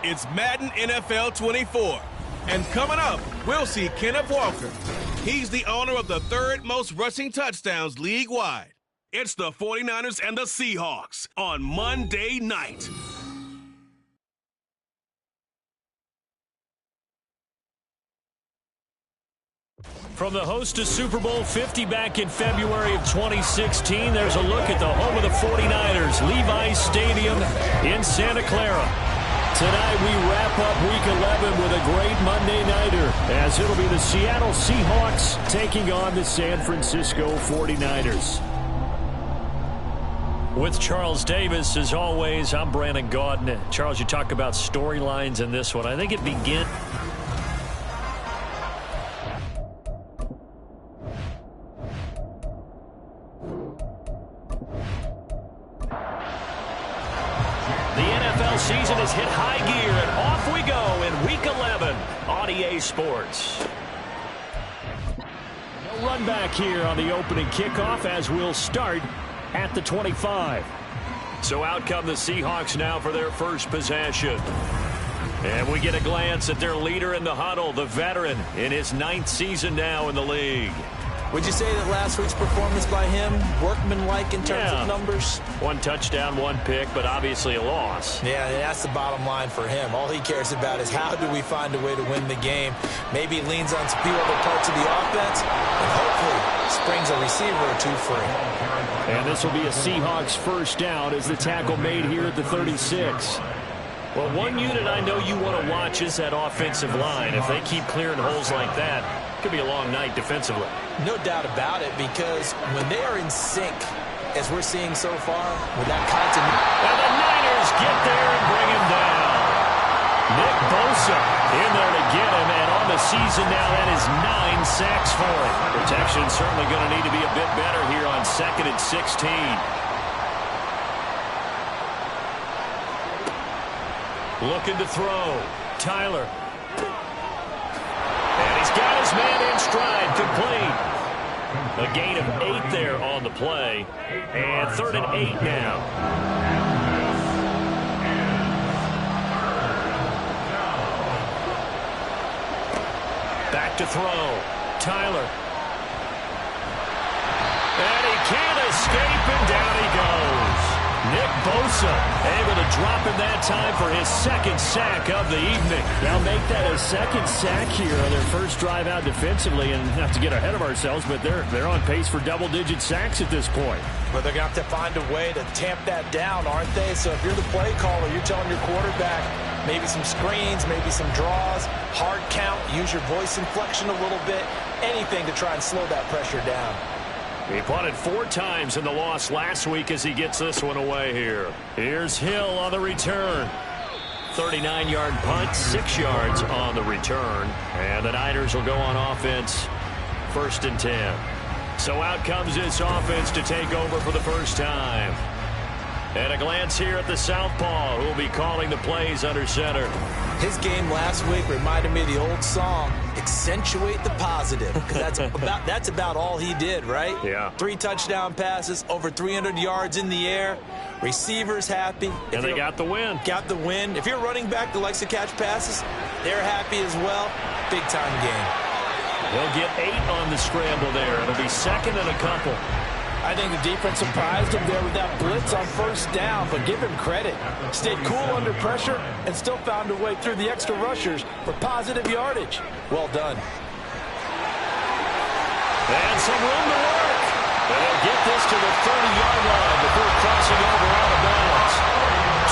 It's Madden NFL 24. And coming up, we'll see Kenneth Walker. He's the owner of the third most rushing touchdowns league-wide. It's the 49ers and the Seahawks on Monday night. From the host of Super Bowl 50 back in February of 2016, there's a look at the home of the 49ers, Levi's Stadium in Santa Clara. Tonight we wrap up Week 11 with a great Monday nighter, as it'll be the Seattle Seahawks taking on the San Francisco 49ers. With Charles Davis, as always, I'm Brandon Gaudin. Charles, you talk about storylines in this one. I think it begins... season has hit high gear, and off we go in Week 11 on EA Sports. No run back here on the opening kickoff as we'll start at the 25. So out come the Seahawks now for their first possession. And we get a glance at their leader in the huddle, the veteran in his 9th season now in the league. Would you say that last week's performance by him, workmanlike in terms of numbers? 1 touchdown, 1 pick, but obviously a loss. Yeah, that's the bottom line for him. All he cares about is how do we find a way to win the game. Maybe he leans on a few other parts of the offense, and hopefully springs a receiver or two free. And this will be a Seahawks first down as the tackle made here at the 36. Well, one unit I know you want to watch is that offensive line. If they keep clearing holes like that, it could be a long night defensively. No doubt about it, because when they are in sync, as we're seeing so far, with that continuity. And the Niners get there and bring him down. Nick Bosa in there to get him, and on the season now, that is 9 sacks for him. Protection certainly going to need to be a bit better here on 2nd and 16. Looking to throw. Tyler. And he's got his man in stride. Complete. A gain of 8 there on the play. And 3rd and 8 now. Back to throw. Tyler. And he can't escape, and down he goes. Nick Bosa able to drop him that time for his 2nd sack of the evening. They'll make that a 2nd sack here on their first drive out defensively, and not to get ahead of ourselves, but they're on pace for double-digit sacks at this point. But they're going to have to find a way to tamp that down, aren't they? So if you're the play caller, you're telling your quarterback maybe some screens, maybe some draws, hard count, use your voice inflection a little bit, anything to try and slow that pressure down. He punted 4 times in the loss last week as he gets this one away here. Here's Hill on the return. 39-yard punt, 6 yards on the return. And the Niners will go on offense, 1st and 10. So out comes this offense to take over for the first time. And a glance here at the southpaw, who will be calling the plays under center. His game last week reminded me of the old song, Accentuate the Positive, because that's about all he did, right? Yeah. 3 touchdown passes, over 300 yards in the air, receivers happy. And they got the win. Got the win. If you're a running back that likes to catch passes, they're happy as well. Big-time game. They'll get 8 on the scramble there. It'll be 2nd and a couple. I think the defense surprised him there with that blitz on 1st down, but give him credit. Stayed cool under pressure and still found a way through the extra rushers for positive yardage. Well done. And some room to work. And they'll get this to the 30-yard line before crossing over out of bounds.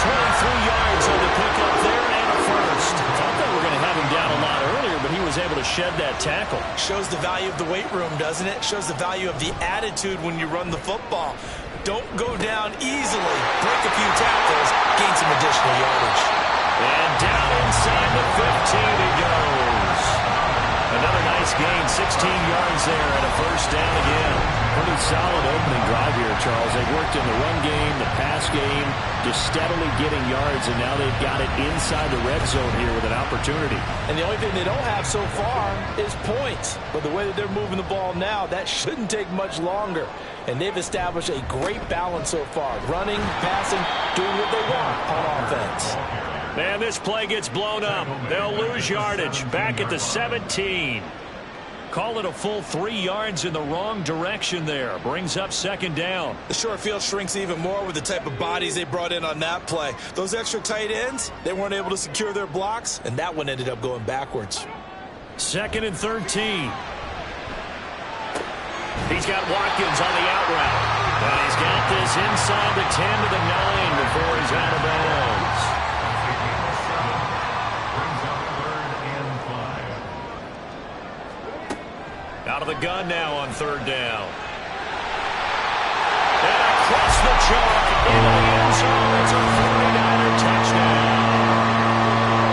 23 yards on the pickup there and a first. Thought they were going to have him down a lot earlier, but he was able to shed that tackle. Shows the value of the weight room, doesn't it? Shows the value of the attitude when you run the football. Don't go down easily. Break a few tackles, gain some additional yardage. And down inside the 15 he goes. Another nice gain, 16 yards there and a first down again. Pretty solid opening drive here, Charles. They've worked in the run game, the pass game, just steadily getting yards, and now they've got it inside the red zone here with an opportunity. And the only thing they don't have so far is points. But the way that they're moving the ball now, that shouldn't take much longer. And they've established a great balance so far. Running, passing, doing what they want on offense. And this play gets blown up. They'll lose yardage back at the 17. Call it a full 3 yards in the wrong direction there. Brings up second down. The short field shrinks even more with the type of bodies they brought in on that play. Those extra tight ends, they weren't able to secure their blocks, and that one ended up going backwards. Second and 13. He's got Watkins on the out route. And he's got this inside the 10 to the 9 before he's out of bounds. Out of the gun now on third down. And across the chalk into the end zone. It's a 49er touchdown.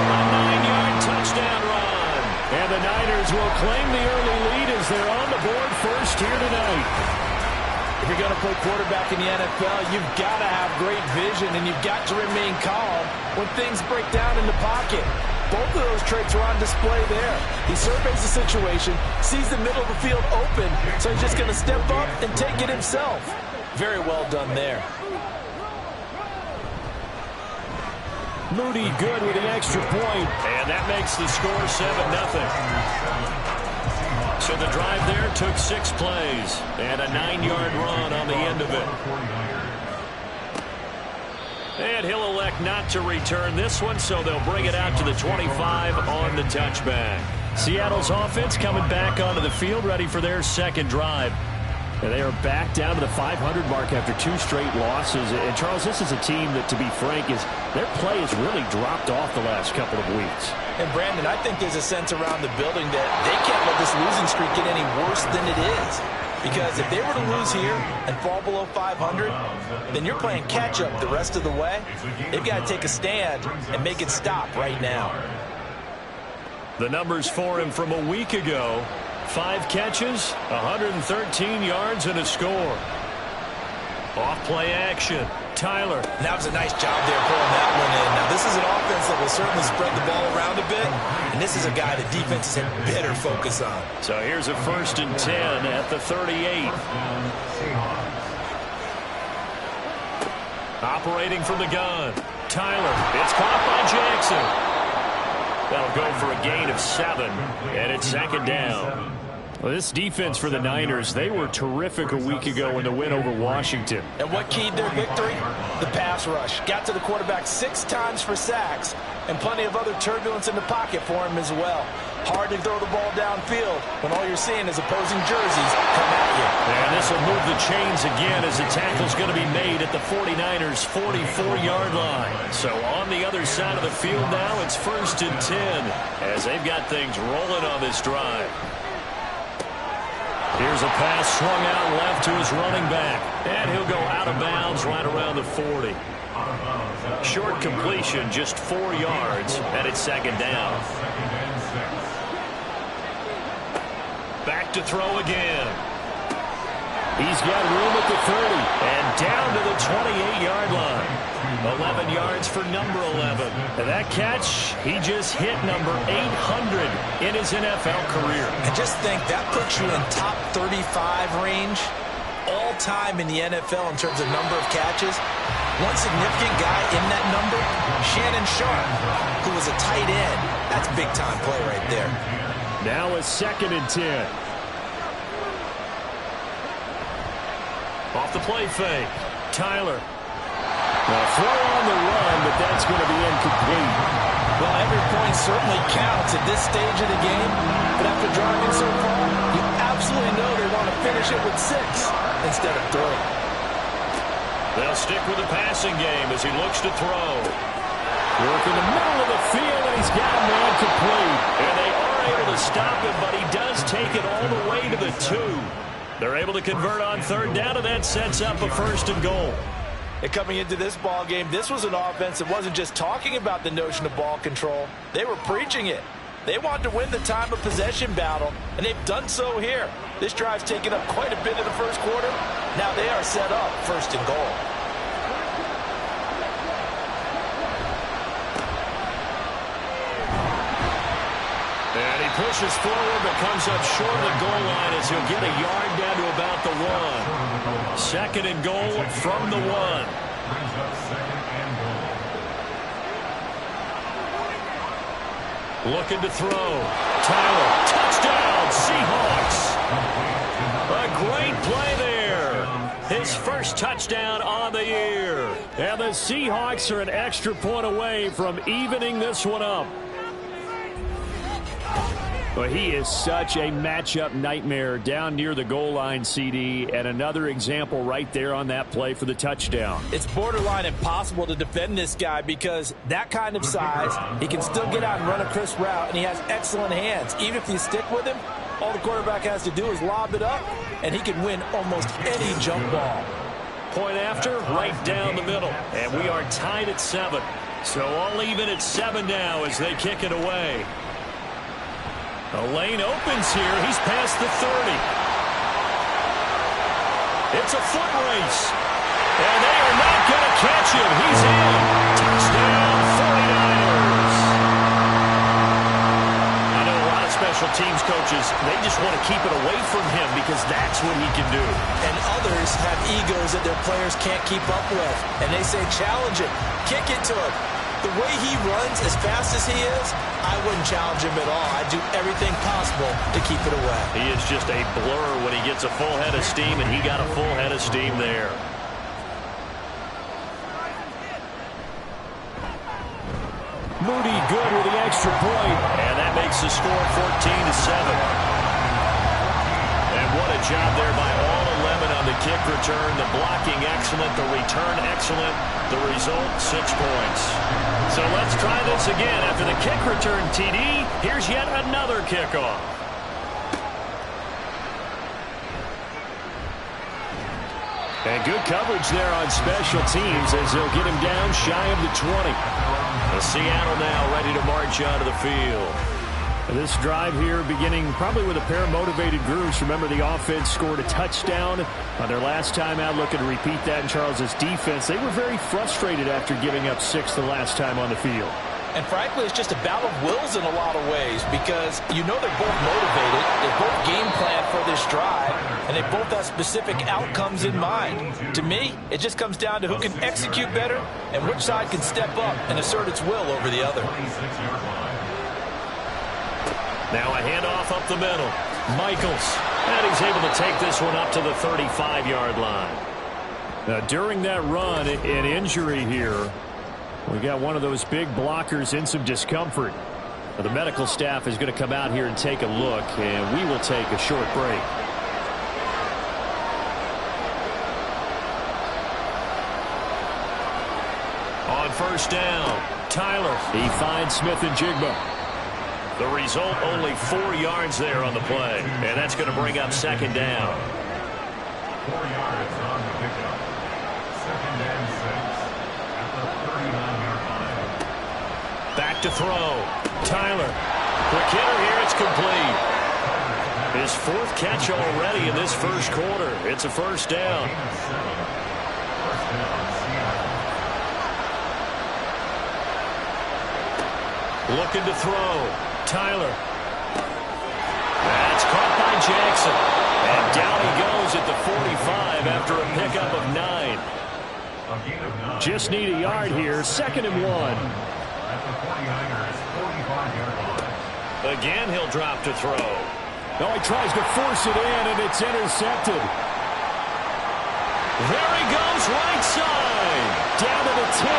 A 9-yard touchdown run. And the Niners will claim the early lead as they're on the board first here tonight. If you're going to play quarterback in the NFL, you've got to have great vision, and you've got to remain calm when things break down in the pocket. Both of those traits are on display there. He surveys the situation, sees the middle of the field open, so he's just going to step up and take it himself. Very well done there. Moody good with the extra point, and that makes the score 7-0. So the drive there took 6 plays and a 9-yard run on the end of it. And he'll elect not to return this one, so they'll bring it out to the 25 on the touchback. Seattle's offense coming back onto the field, ready for their second drive. And they are back down to the 500 mark after 2 straight losses. And, Charles, this is a team that, to be frank, their play has really dropped off the last couple of weeks. And, Brandon, I think there's a sense around the building that they can't let this losing streak get any worse than it is. Because if they were to lose here and fall below 500, then you're playing catch-up the rest of the way. They've got to take a stand and make it stop right now. The numbers for him from a week ago: 5 catches, 113 yards, and a score. Off-play action. Tyler. That was a nice job there pulling that one in. Now, this is an offense that will certainly spread the ball around a bit, and this is a guy that defenses have better focus on. So here's a 1st and 10 at the 38. Operating from the gun. Tyler. It's caught by Jackson. That'll go for a gain of 7, and it's second down. Well, this defense for the Niners, they were terrific a week ago in the win over Washington. And what keyed their victory? The pass rush. Got to the quarterback 6 times for sacks, and plenty of other turbulence in the pocket for him as well. Hard to throw the ball downfield when all you're seeing is opposing jerseys come at you. And this will move the chains again as the tackle's going to be made at the 49ers' 44-yard line. So on the other side of the field now, it's 1st and 10 as they've got things rolling on this drive. Here's a pass swung out left to his running back. And he'll go out of bounds right around the 40. Short completion, just 4 yards, and it's second down. Back to throw again. He's got room at the 30 and down to the 28-yard line. 11 yards for number 11. And that catch, he just hit number 800 in his NFL career. And just think, that puts you in top 35 range all time in the NFL in terms of number of catches. One significant guy in that number, Shannon Sharp, who was a tight end. That's big-time play right there. Now a 2nd and 10. Off the play fake. Tyler. Now throw on the run, but that's going to be incomplete. Well, every point certainly counts at this stage of the game. But after driving so far, you absolutely know they want to finish it with 6 instead of 3. They'll stick with the passing game as he looks to throw. Work in the middle of the field, and he's got a man complete. And they are able to stop him, but he does take it all the way to the 2. They're able to convert on third down, and that sets up a 1st and goal. And coming into this ball game, this was an offense that wasn't just talking about the notion of ball control. They were preaching it. They wanted to win the time of possession battle, and they've done so here. This drive's taken up quite a bit in the first quarter. Now they are set up 1st and goal. And he pushes forward, but comes up short of the goal line as he'll get a yard down to about the 1. 2nd and goal from the 1. Looking to throw. Tyler, touchdown, Seahawks. A great play there. His first touchdown on the year. And the Seahawks are an extra point away from evening this one up. Well, he is such a matchup nightmare down near the goal line, CD, and another example right there on that play for the touchdown. It's borderline impossible to defend this guy because that kind of size, he can still get out and run a crisp route, and he has excellent hands. Even if you stick with him, all the quarterback has to do is lob it up, and he can win almost any jump ball. Point after, right down the middle, and we are tied at 7. So all even at 7 now as they kick it away. The lane opens here. He's past the 30. It's a foot race. And they are not going to catch him. He's in. Touchdown, 49ers. I know a lot of special teams coaches, they just want to keep it away from him because that's what he can do. And others have egos that their players can't keep up with. And they say, challenge it. Kick it to him. The way he runs as fast as he is, I wouldn't challenge him at all. I'd do everything possible to keep it away. He is just a blur when he gets a full head of steam, and he got a full head of steam there. Moody good with the extra point, and that makes the score 14-7. And what a job there by all 11 on the kick return. The blocking excellent, the return excellent. The result, 6 points. So let's try this again. After the kick return, TD, here's yet another kickoff. And good coverage there on special teams as they'll get him down shy of the 20. The Seattle now ready to march onto the field. This drive here beginning probably with a pair of motivated groups. Remember, the offense scored a touchdown on their last time out. Looking to repeat that in Charles's defense. They were very frustrated after giving up 6 the last time on the field. And frankly, it's just a battle of wills in a lot of ways because you know they're both motivated. They both game plan for this drive, and they both have specific outcomes in mind. To me, it just comes down to who can execute better and which side can step up and assert its will over the other. Now a handoff up the middle. Michaels. And he's able to take this one up to the 35-yard line. Now, during that run, an injury here. We got one of those big blockers in some discomfort. Now, the medical staff is going to come out here and take a look, and we will take a short break. On first down, Tyler. He finds Smith and Jigba. The result, only 4 yards there on the play. And that's going to bring up second down. 4 yards on the pickup. Second and 6 at the 39-yard line. Back to throw. Tyler. Quick hitter here. It's complete. His 4th catch already in this first quarter. It's a first down. Looking to throw. Tyler. That's caught by Jackson. And down he goes at the 45 after a pickup of 9. Just need a yard here. 2nd and 1. At the 49ers, 45-yard line. Again, he'll drop to throw. No, he tries to force it in, and it's intercepted. There he goes, right side. Down to the 10.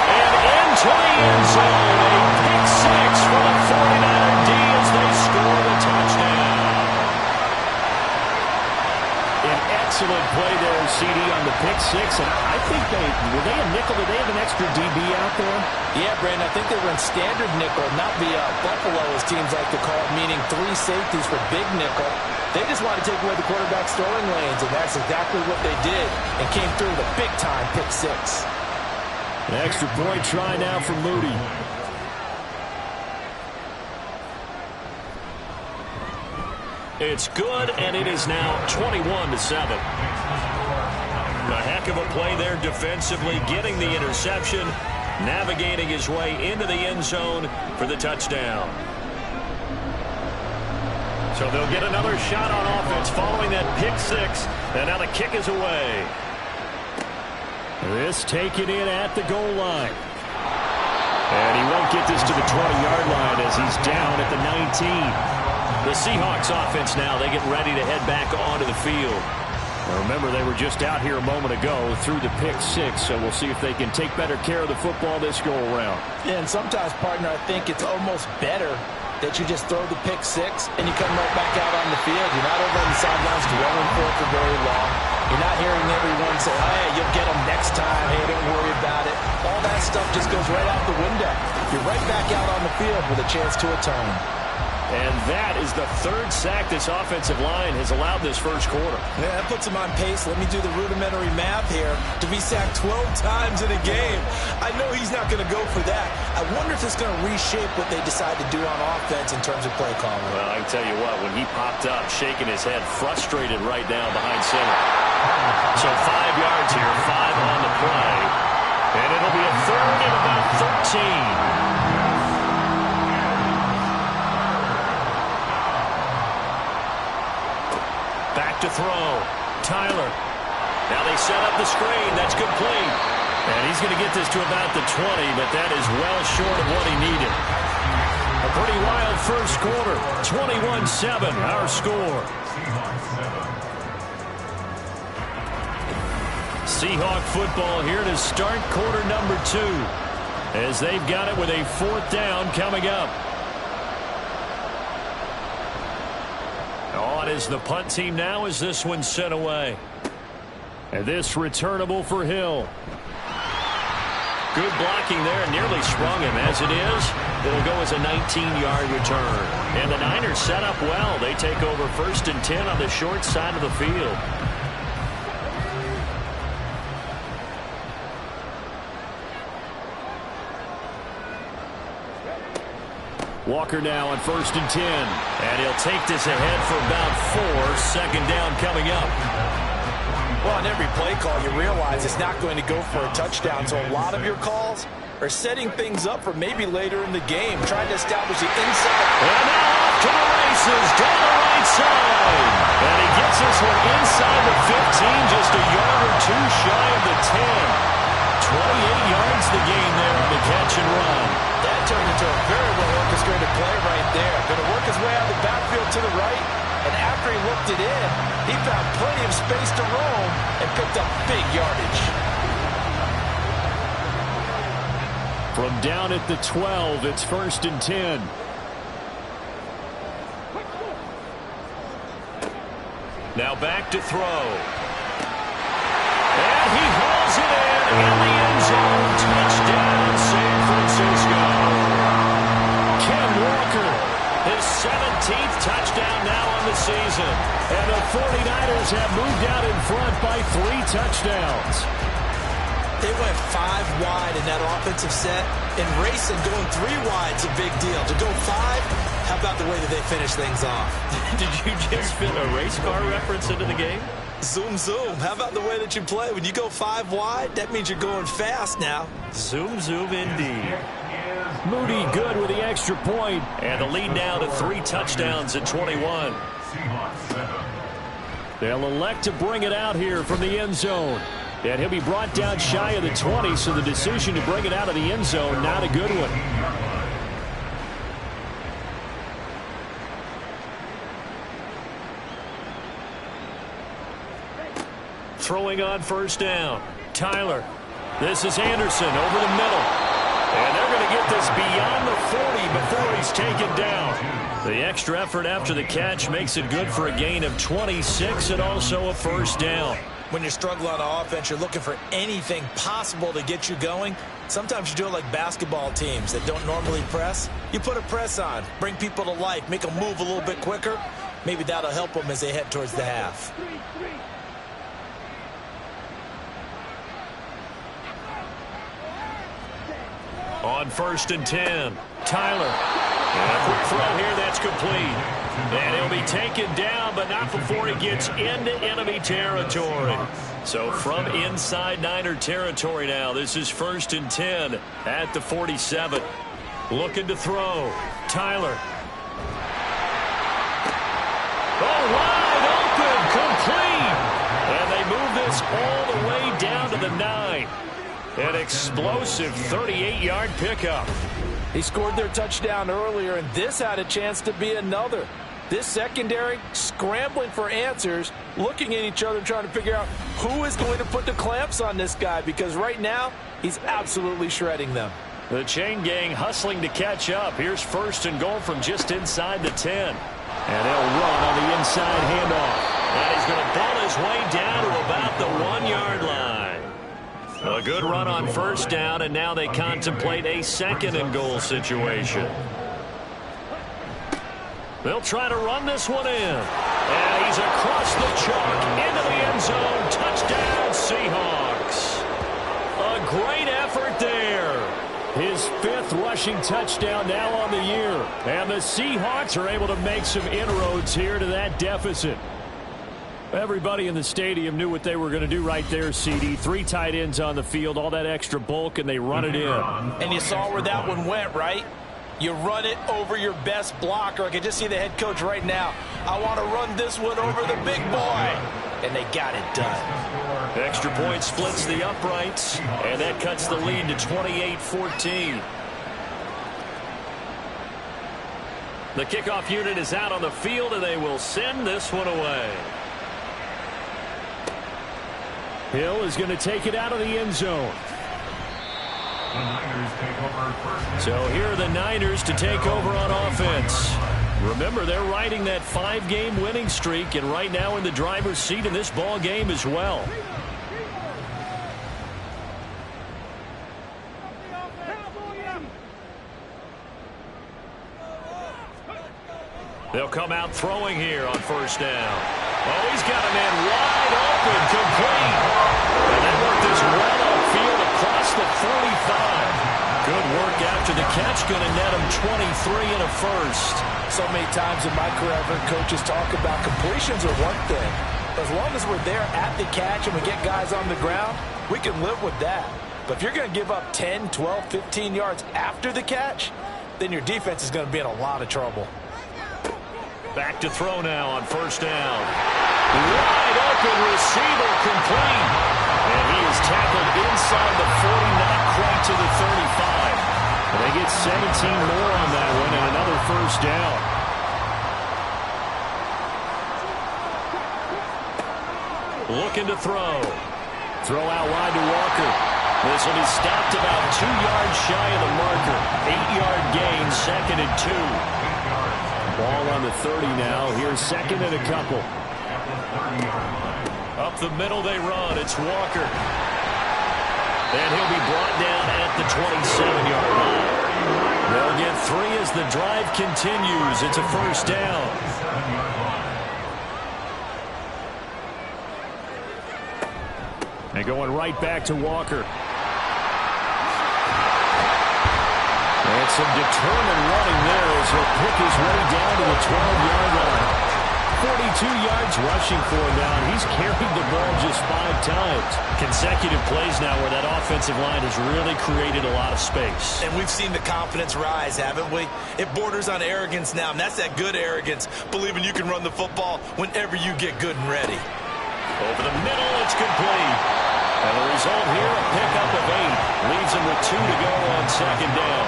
And into the end zone. A pick 6 for the 49er D as they score the touchdown. An excellent play there, CD, on the pick 6. And I think were they a nickel? Did they have an extra DB out there? Yeah, Brandon, I think they run standard nickel, not the Buffalo, as teams like to call it, meaning 3 safeties for big nickel. They just want to take away the quarterback's throwing lanes, and that's exactly what they did and came through with a big-time pick 6. An extra point try now for Moody. It's good, and it is now 21-7. A heck of a play there defensively, getting the interception, navigating his way into the end zone for the touchdown. So they'll get another shot on offense following that pick 6, and now the kick is away. This taken in at the goal line. And he won't get this to the 20-yard line as he's down at the 19. The Seahawks offense now, they get ready to head back onto the field. Now remember, they were just out here a moment ago through the pick six, so we'll see if they can take better care of the football this go-around. Yeah, and sometimes, partner, I think it's almost better that you just throw the pick six and you come right back out on the field. You're not over on the sidelines dwelling for it for very long. You're not hearing everyone say, oh, hey, you'll get them next time. Hey, don't worry about it. All that stuff just goes right out the window. You're right back out on the field with a chance to atone. And that is the third sack this offensive line has allowed this first quarter. Yeah, that puts him on pace. Let me do the rudimentary math here. To be sacked 12 times in a game. I know he's not going to go for that. I wonder if it's going to reshape what they decide to do on offense in terms of play calling. Well, I can tell you what, when he popped up, shaking his head, frustrated right now behind center. So 5 yards here, 5 on the play. And it'll be a third and about 13. Back to throw. Tyler. Now they set up the screen. That's complete. And he's going to get this to about the 20, but that is well short of what he needed. A pretty wild first quarter. 21-7, our score. Seahawk football here to start quarter number 2, as they've got it with a 4th down coming up. On is the punt team now as this one's sent away. And this returnable for Hill. Good blocking there, nearly sprung him. As it is, it'll go as a 19-yard return. And the Niners set up well. They take over 1st and 10 on the short side of the field. Walker now on 1st and 10. And he'll take this ahead for about 4. 2nd down coming up. Well, on every play call, you realize it's not going to go for a touchdown. So a lot of your calls are setting things up for maybe later in the game, trying to establish the inside. And now off to the races down the right side. And he gets this one inside the 15, just a yard or 2 shy of the 10. 28 yards the gain there on the catch and run. That turned into a very well orchestrated play right there. Going to work his way out of the backfield to the right. And after he looked it in, he found plenty of space to roam and picked up big yardage. From down at the 12, it's 1st and 10. Now back to throw. And he hauls it in the end zone. Touchdown, San Francisco. Ken Walker, his 17th touchdown now on the season. And the 49ers have moved out in front by 3 touchdowns. They went 5 wide in that offensive set. And racing, going 3 wide's a big deal. To go 5, how about the way that they finish things off? Did you just fit a race car reference into the game? Zoom, zoom. How about the way that you play? When you go 5 wide, that means you're going fast now. Zoom, zoom indeed. Moody good with the extra point. And the lead now to 3 touchdowns at 21. They'll elect to bring it out here from the end zone. And he'll be brought down shy of the 20, so the decision to bring it out of the end zone, not a good one. Throwing on 1st down. Tyler. This is Anderson over the middle. And they're going to get this beyond the 40 before he's taken down. The extra effort after the catch makes it good for a gain of 26 and also a 1st down. When you're struggling on offense, you're looking for anything possible to get you going. Sometimes you do it like basketball teams that don't normally press. You put a press on, bring people to life, make them move a little bit quicker. Maybe that'll help them as they head towards the half. On 1st and 10, Tyler. And a quick throw here, that's complete. And he'll be taken down, but not before he gets into enemy territory. So from inside Niner territory now, this is 1st and 10 at the 47. Looking to throw. Tyler. Oh, wide open, complete. And they move this all the way down to the 9. An explosive 38-yard pickup. He scored their touchdown earlier, and this had a chance to be another. This secondary scrambling for answers, looking at each other, trying to figure out who is going to put the clamps on this guy, because right now he's absolutely shredding them. The chain gang hustling to catch up. Here's 1st and goal from just inside the 10. And they'll run on the inside handoff. And he's going to ball his way down to about the 1-yard line. A good run on 1st down, and now they contemplate a 2nd and goal situation. They'll try to run this one in. And he's across the chalk into the end zone. Touchdown, Seahawks. A great effort there. His 5th rushing touchdown now on the year. And the Seahawks are able to make some inroads here to that deficit. Everybody in the stadium knew what they were going to do right there, CD. 3 tight ends on the field, all that extra bulk, and they run it in. And you saw where that one went, right? You run it over your best blocker. I can just see the head coach right now. I want to run this one over the big boy. And they got it done. Extra point splits the uprights, and that cuts the lead to 28-14. The kickoff unit is out on the field, and they will send this one away. Hill is going to take it out of the end zone. So here are the Niners to take over on offense. Remember, they're riding that 5-game winning streak, and right now in the driver's seat in this ball game as well. They'll come out throwing here on 1st down. Oh, he's got a man wide open, complete. And that worked as well upfield across the 45. Good work after the catch, going to net him 23 and a 1st. So many times in my career, I've heard coaches talk about completions are one thing. As long as we're there at the catch and we get guys on the ground, we can live with that. But if you're going to give up 10, 12, 15 yards after the catch, then your defense is going to be in a lot of trouble. Back to throw now on 1st down. Wide open receiver, complete. And he is tackled inside the 40, not quite to the 35. And they get 17 more on that one and another 1st down. Looking to throw. Throw out wide to Walker. This will be stopped about 2 yards shy of the marker. 8-yard gain, 2nd and 2. Ball on the 30 now. Here's 2nd and a couple. Up the middle they run. It's Walker. And he'll be brought down at the 27-yard line. They'll get 3 as the drive continues. It's a 1st down. And going right back to Walker. And some determined running there as he'll pick his way down to the 12-yard line. 42 yards rushing for him now, and he's carried the ball just 5 times. Consecutive plays now where that offensive line has really created a lot of space. And we've seen the confidence rise, haven't we? It borders on arrogance now, and that's that good arrogance, believing you can run the football whenever you get good and ready. Over the middle, it's complete. And the result here, a pickup of 8. Leaves him with 2 to go on 2nd down.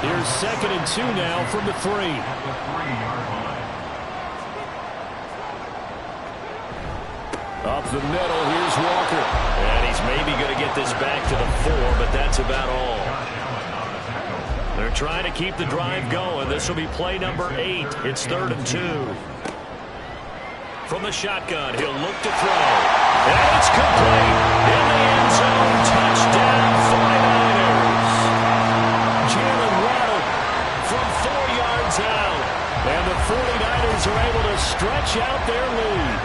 Here's 2nd and 2 now from the 3. Up the middle, here's Walker. And he's maybe going to get this back to the 4, but that's about all. They're trying to keep the drive going. This will be play number 8. It's 3rd and 2. From the shotgun, he'll look to throw. And it's complete. In the end zone, touchdown, 49ers. Jalen Waddle from 4 yards out. And the 49ers are able to stretch out their lead.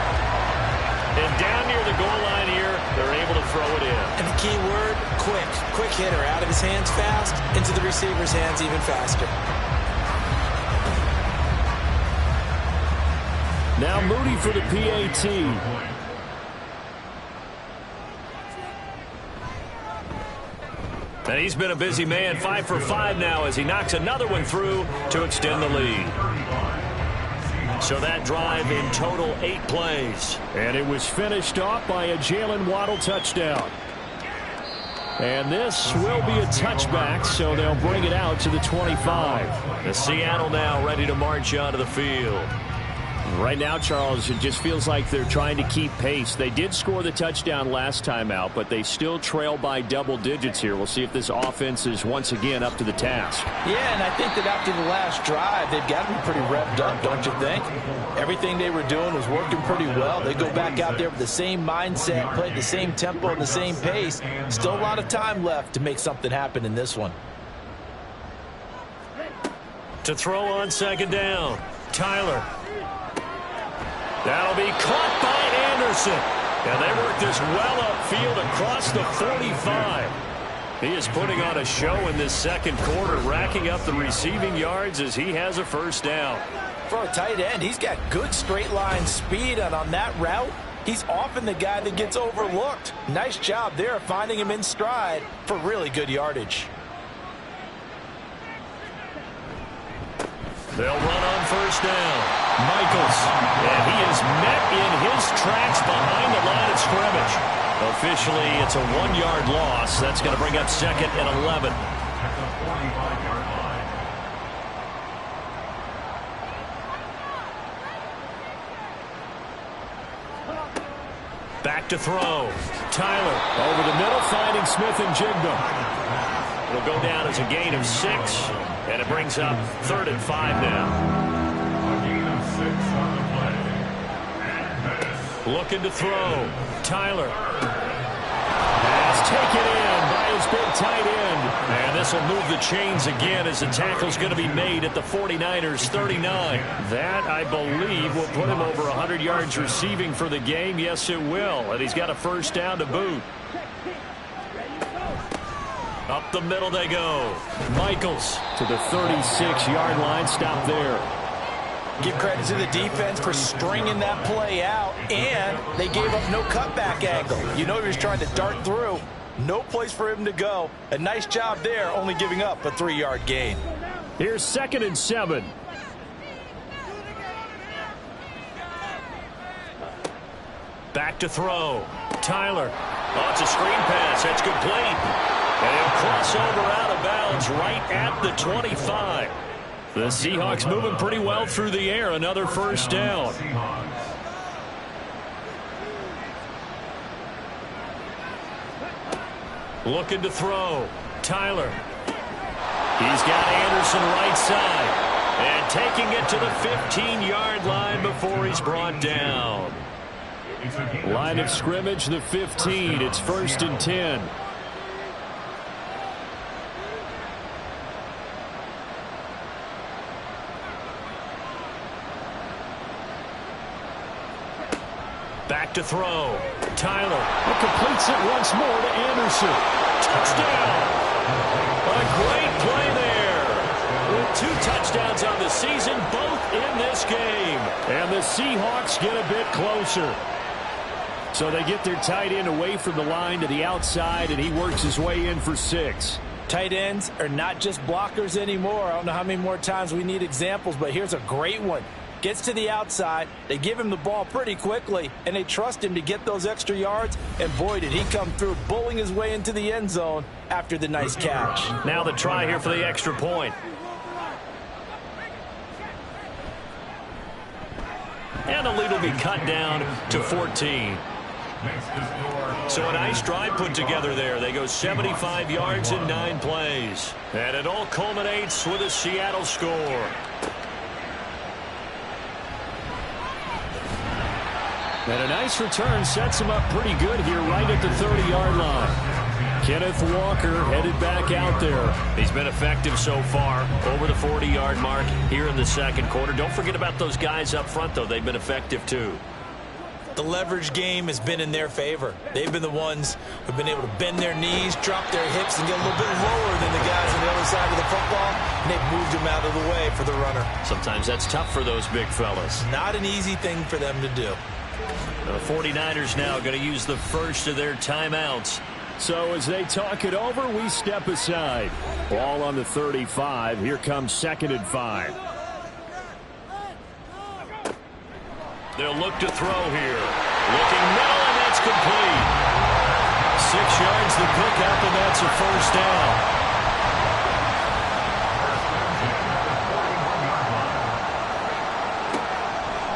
And down near the goal line here, they're able to throw it in. And the key word, quick. Quick hitter. Out of his hands fast, into the receiver's hands even faster. Now Moody for the PAT. And he's been a busy man, 5 for 5 now as he knocks another one through to extend the lead. So that drive in total 8 plays. And it was finished off by a Jalen Waddle touchdown. And this will be a touchback, so they'll bring it out to the 25. The Seattle now ready to march onto the field. Right now, Charles, it just feels like they're trying to keep pace. They did score the touchdown last time out, but they still trail by double digits here. We'll see if this offense is once again up to the task. Yeah, and I think that after the last drive, they've got to be pretty revved up, don't you think? Everything they were doing was working pretty well. They go back out there with the same mindset, play at the same tempo and the same pace. Still a lot of time left to make something happen in this one. To throw on second down, Tyler. That'll be caught by Anderson. And they work this well upfield across the 45. He is putting on a show in this second quarter, racking up the receiving yards as he has a first down. For a tight end, he's got good straight line speed, and on that route, he's often the guy that gets overlooked. Nice job there finding him in stride for really good yardage. They'll run on first down. Michaels, and he is met in his tracks behind the line of scrimmage. Officially, it's a 1-yard loss. That's going to bring up second and 11. At the 45-yard line. Back to throw. Tyler over the middle, finding Smith and Jigba. It'll go down as a gain of 6, and it brings up 3rd and 5 now. Looking to throw. Tyler. Pass taken in by his big tight end. And this will move the chains again as the tackle's going to be made at the 49ers 39. That, I believe, will put him over 100 yards receiving for the game. Yes, it will. And he's got a first down to boot. Up the middle they go. Michaels to the 36-yard line. Stop there. Give credit to the defense for stringing that play out, and they gave up no cutback angle. You know he was trying to dart through. No place for him to go. A nice job there, only giving up a 3-yard gain. Here's 2nd and 7. Back to throw. Tyler. Oh, it's a screen pass. That's complete. And he'll cross over out of bounds right at the 25. The Seahawks moving pretty well through the air. Another first down. Looking to throw. Tyler. He's got Anderson right side. And taking it to the 15-yard line before he's brought down. Line of scrimmage, the 15. It's 1st and 10. Back to throw. Tyler. It completes it once more to Anderson. Touchdown. A great play there. With 2 touchdowns on the season, both in this game. And the Seahawks get a bit closer. So they get their tight end away from the line to the outside, and he works his way in for 6. Tight ends are not just blockers anymore. I don't know how many more times we need examples, but here's a great one. Gets to the outside, they give him the ball pretty quickly, and they trust him to get those extra yards, and boy, did he come through, bowling his way into the end zone after the nice catch. Now the try here for the extra point. And the lead will be cut down to 14. So a nice drive put together there. They go 75 yards in 9 plays. And it all culminates with a Seattle score. And a nice return sets him up pretty good here right at the 30-yard line. Kenneth Walker headed back out there. He's been effective so far, over the 40-yard mark here in the second quarter. Don't forget about those guys up front, though. They've been effective, too. The leverage game has been in their favor. They've been the ones who've been able to bend their knees, drop their hips, and get a little bit lower than the guys on the other side of the football, and they've moved them out of the way for the runner. Sometimes that's tough for those big fellas. Not an easy thing for them to do. The 49ers now going to use the first of their timeouts. So as they talk it over, we step aside. Ball on the 35. Here comes 2nd and 5. They'll look to throw here. Looking middle, and that's complete. yards the pickup, and that's a first down.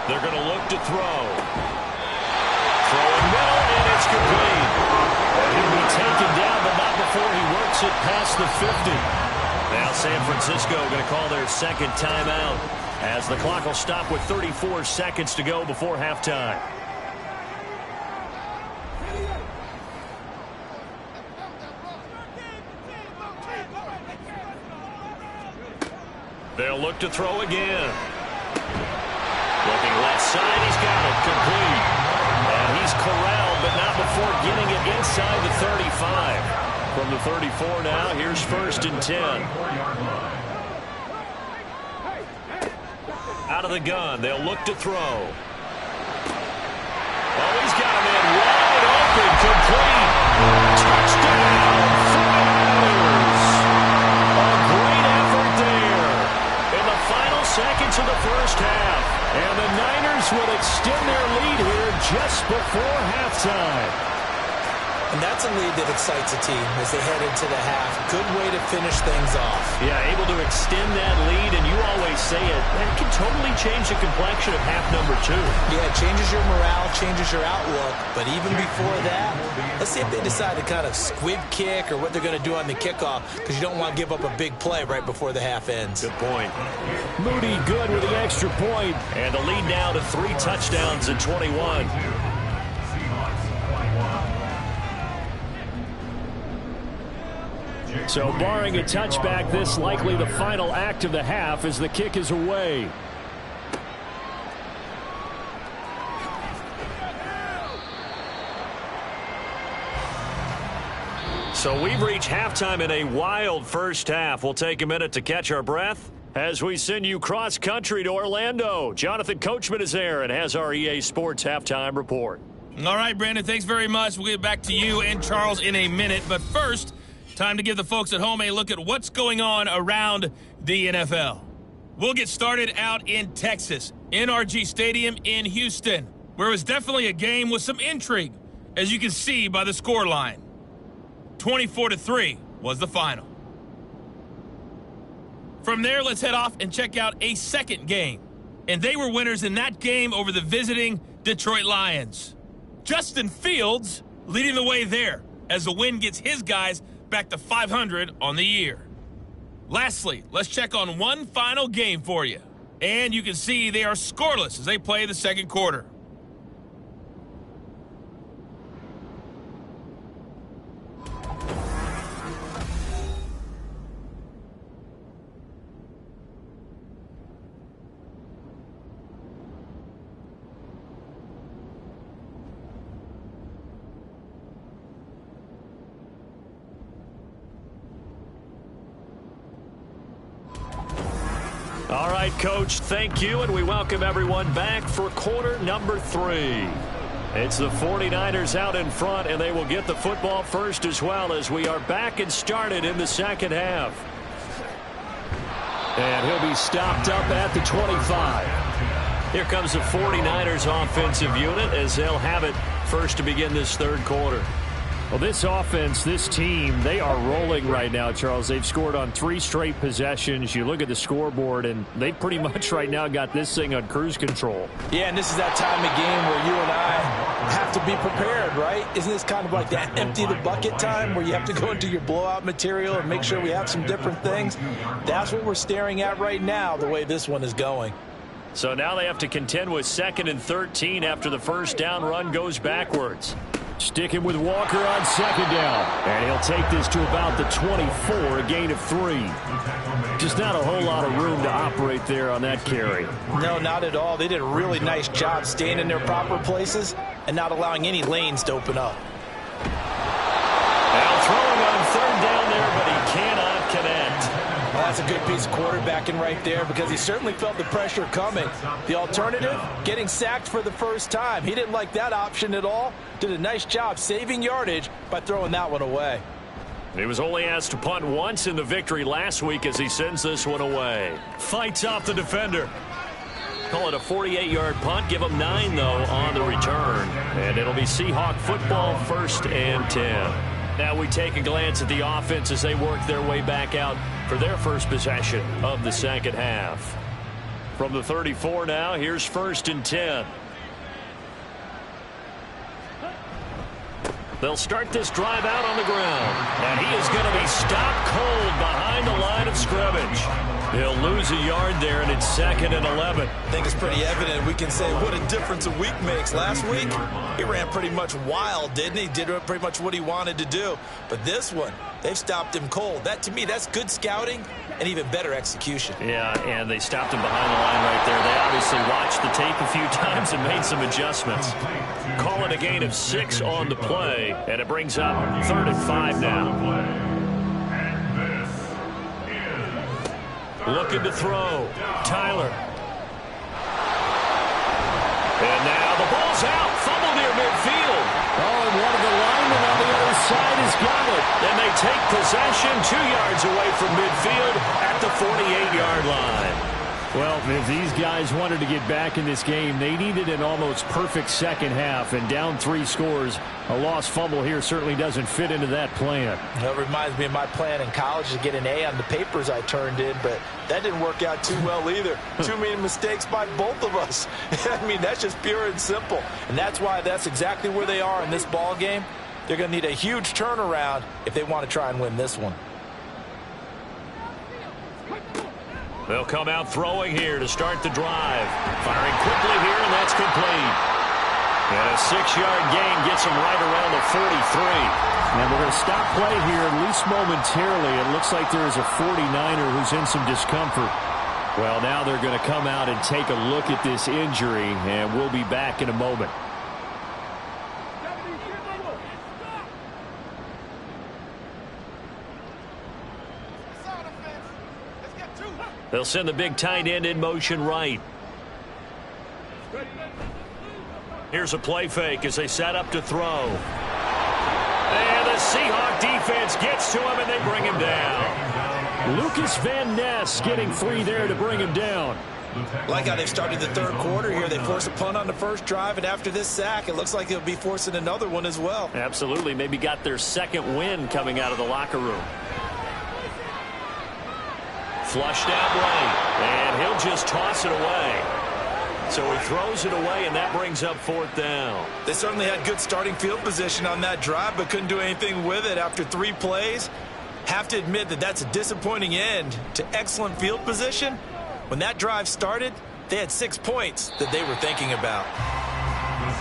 They're going to look to throw. Throwing middle, and it's complete. He'll be taken down, but not before he works it past the 50. Now San Francisco going to call their second timeout as the clock will stop with 34 seconds to go before halftime. They'll look to throw again. Looking left side, he's got it complete. And he's corralled, but not before getting it inside the 35. From the 34 now, here's 1st and 10. Out of the gun, they'll look to throw. Oh, he's got a man wide open, complete. Touchdown, 49ers. A great effort there in the final seconds of the first half. And the Niners will extend their lead here just before halftime. And that's a lead that excites a team as they head into the half. Good way to finish things off. Yeah, able to extend that lead, and you always say it can totally change the complexion of half number 2. Yeah, it changes your morale, changes your outlook. But even before that, let's see if they decide to kind of squib kick or what they're going to do on the kickoff, because you don't want to give up a big play right before the half ends. Good point. Moody good with the extra point. And the lead now to 3 touchdowns at 21. So barring a touchback, this likely the final act of the half as the kick is away. So we've reached halftime in a wild first half. We'll take a minute to catch our breath as we send you cross-country to Orlando. Jonathan Coachman is there and has our EA Sports halftime report. All right, Brandon, thanks very much. We'll get back to you and Charles in a minute. But first, time to give the folks at home a look at what's going on around the NFL. We'll get started out in Texas, NRG Stadium in Houston, where it was definitely a game with some intrigue, as you can see by the scoreline. 24-3 was the final. From there, let's head off and check out a second game. And they were winners in that game over the visiting Detroit Lions. Justin Fields leading the way there as the win gets his guys back to 500 on the year. Lastly, let's check on one final game for you. And you can see they are scoreless as they play the second quarter. All right, Coach, thank you, and we welcome everyone back for quarter number 3. It's the 49ers out in front, and they will get the football first as well as we are back and started in the second half. And he'll be stopped up at the 25. Here comes the 49ers offensive unit as they'll have it first to begin this third quarter. Well, this offense, this team, they are rolling right now, Charles. They've scored on 3 straight possessions. You look at the scoreboard, and they pretty much right now got this thing on cruise control. Yeah, and this is that time of game where you and I have to be prepared, right? Isn't this kind of like that empty the bucket time where you have to go into your blowout material and make sure we have some different things? That's what we're staring at right now, the way this one is going. So now they have to contend with 2nd and 13 after the first down run goes backwards. Sticking with Walker on second down. And he'll take this to about the 24, a gain of 3. Just not a whole lot of room to operate there on that carry. No, not at all. They did a really nice job staying in their proper places and not allowing any lanes to open up. Now throwing on 3rd down there, but he cannot connect. Well, that's a good piece of quarterbacking right there because he certainly felt the pressure coming. The alternative, getting sacked for the first time. He didn't like that option at all. Did a nice job saving yardage by throwing that one away. He was only asked to punt once in the victory last week as he sends this one away. Fights off the defender. Call it a 48-yard punt. Give him 9, though, on the return. And it'll be Seahawk football 1st and 10. Now we take a glance at the offense as they work their way back out for their first possession of the second half. From the 34 now, here's 1st and 10. They'll start this drive out on the ground. And he is going to be stopped cold behind the line of scrimmage. He'll lose a yard there, and it's 2nd and 11. I think it's pretty evident. We can say what a difference a week makes. Last week, he ran pretty much wild, didn't he? Did pretty much what he wanted to do. But this one, they've stopped him cold. That, to me, that's good scouting and even better execution. Yeah, and they stopped him behind the line right there. They obviously watched the tape a few times and made some adjustments. Call it a gain of 6 on the play, and it brings up 3rd and 5 now. Looking to throw. Tyler. And now the ball's out. Fumble near midfield. Oh, and one of the linemen on the other side has got it. And they take possession 2 yards away from midfield at the 48-yard line. Well, if these guys wanted to get back in this game, they needed an almost perfect second half, and down 3 scores. A lost fumble here certainly doesn't fit into that plan. That reminds me of my plan in college to get an A on the papers I turned in, but that didn't work out too well either. Too many mistakes by both of us. I mean, that's just pure and simple. And that's why that's exactly where they are in this ball game. They're going to need a huge turnaround if they want to try and win this one. They'll come out throwing here to start the drive. Firing quickly here, and that's complete. And a 6-yard gain gets them right around the 43. And we're going to stop play here, at least momentarily. It looks like there is a 49er who's in some discomfort. Well, now they're going to come out and take a look at this injury, and we'll be back in a moment. They'll send the big tight end in motion right. Here's a play fake as they set up to throw. And the Seahawk defense gets to him, and they bring him down. Lucas Van Ness getting 3 there to bring him down. Like how they've started the 3rd quarter here. They force a punt on the first drive, and after this sack, it looks like they'll be forcing another one as well. Absolutely. Maybe got their 2nd win coming out of the locker room. Flushed out right, and he'll just toss it away. So he throws it away, and that brings up 4th down. They certainly had good starting field position on that drive, but couldn't do anything with it after 3 plays. Have to admit that that's a disappointing end to excellent field position. When that drive started, they had 6 points that they were thinking about.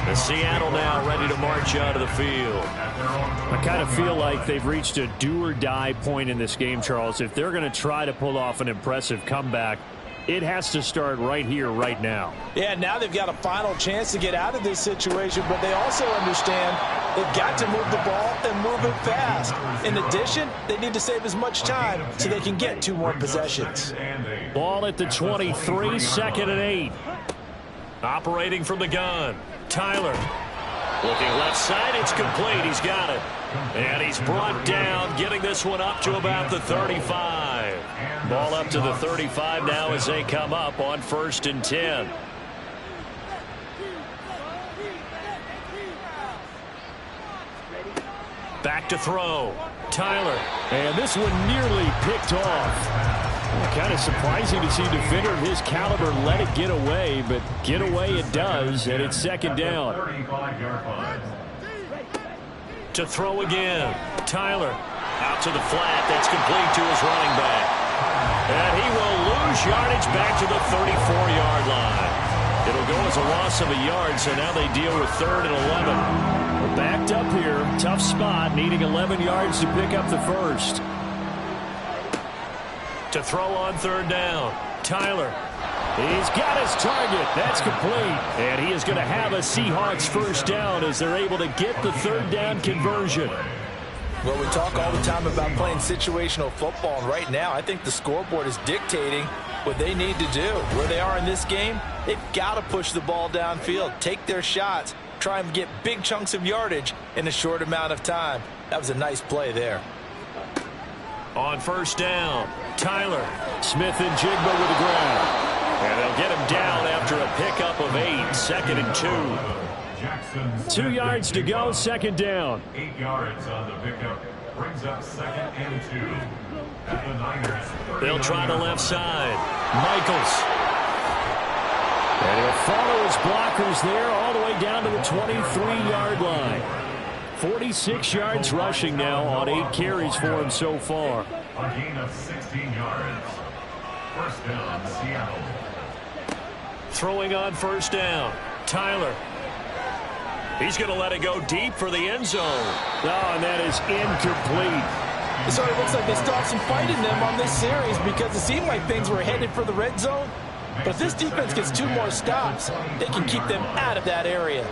The Seattle now ready to march out of the field. I kind of feel like they've reached a do-or-die point in this game, Charles. If they're going to try to pull off an impressive comeback, it has to start right here, right now. Yeah, now they've got a final chance to get out of this situation, but they also understand they've got to move the ball and move it fast. In addition, they need to save as much time so they can get 2 more possessions. Ball at the 23, 2nd and 8. Operating from the gun. Tyler. Looking left side, it's complete. He's got it. And he's brought down, getting this one up to about the 35. Ball up to the 35 now as they come up on 1st and 10. Back to throw. Tyler. And this one nearly picked off. Kind of surprising to see a defender of his caliber let it get away, but get away it does, and it's 2nd down. To throw again. Tyler out to the flat. That's complete to his running back. And he will lose yardage back to the 34-yard line. It'll go as a loss of a yard, so now they deal with 3rd and 11. We're backed up here. Tough spot, needing 11 yards to pick up the first. To throw on 3rd down. Tyler. He's got his target. That's complete. And he is going to have a Seahawks 1st down as they're able to get the 3rd down conversion. Well, we talk all the time about playing situational football, and right now I think the scoreboard is dictating what they need to do. Where they are in this game, they've got to push the ball downfield, take their shots, try and get big chunks of yardage in a short amount of time. That was a nice play there. On 1st down, Tyler. Smith and Jigba with the ground. And they'll get him down after a pickup of 8, 2nd and 2. Jackson 2 yards to go, second down. 8 yards on the pickup. Brings up 2nd and 2. At the Niners. They'll try the left side. Michaels. And he'll follow his blockers there all the way down to the 23-yard line. 46 yards rushing now on 8 carries for him so far. A gain of 16 yards. First down, Seattle. Throwing on first down. Tyler. He's going to let it go deep for the end zone. Oh, and that is incomplete. So it looks like they stopped some fight in them on this series because it seemed like things were headed for the red zone. But if this defense gets 2 more stops, they can keep them out of that area.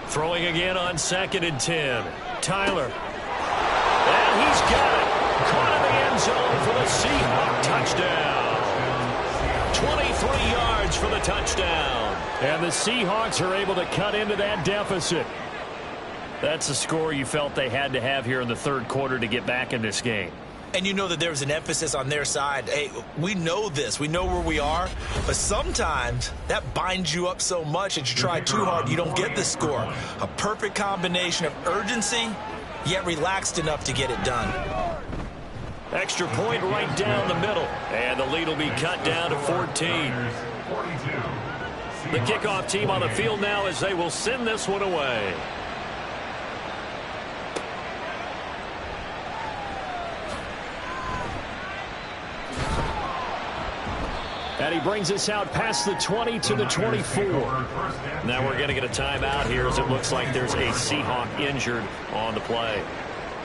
Throwing again on 2nd and 10. Tyler. And he's got it. Caught in the end zone for the Seahawk touchdown. 23 yards for the touchdown. And the Seahawks are able to cut into that deficit. That's a score you felt they had to have here in the third quarter to get back in this game. And you know that there's an emphasis on their side. Hey, we know this. We know where we are. But sometimes that binds you up so much that you try too hard, you don't get the score. A perfect combination of urgency, yet relaxed enough to get it done. Extra point right down the middle. And the lead will be cut down to 14. The kickoff team on the field now as they will send this one away. And he brings us out past the 20 to the 24. Now we're going to get a timeout here as it looks like there's a Seahawk injured on the play.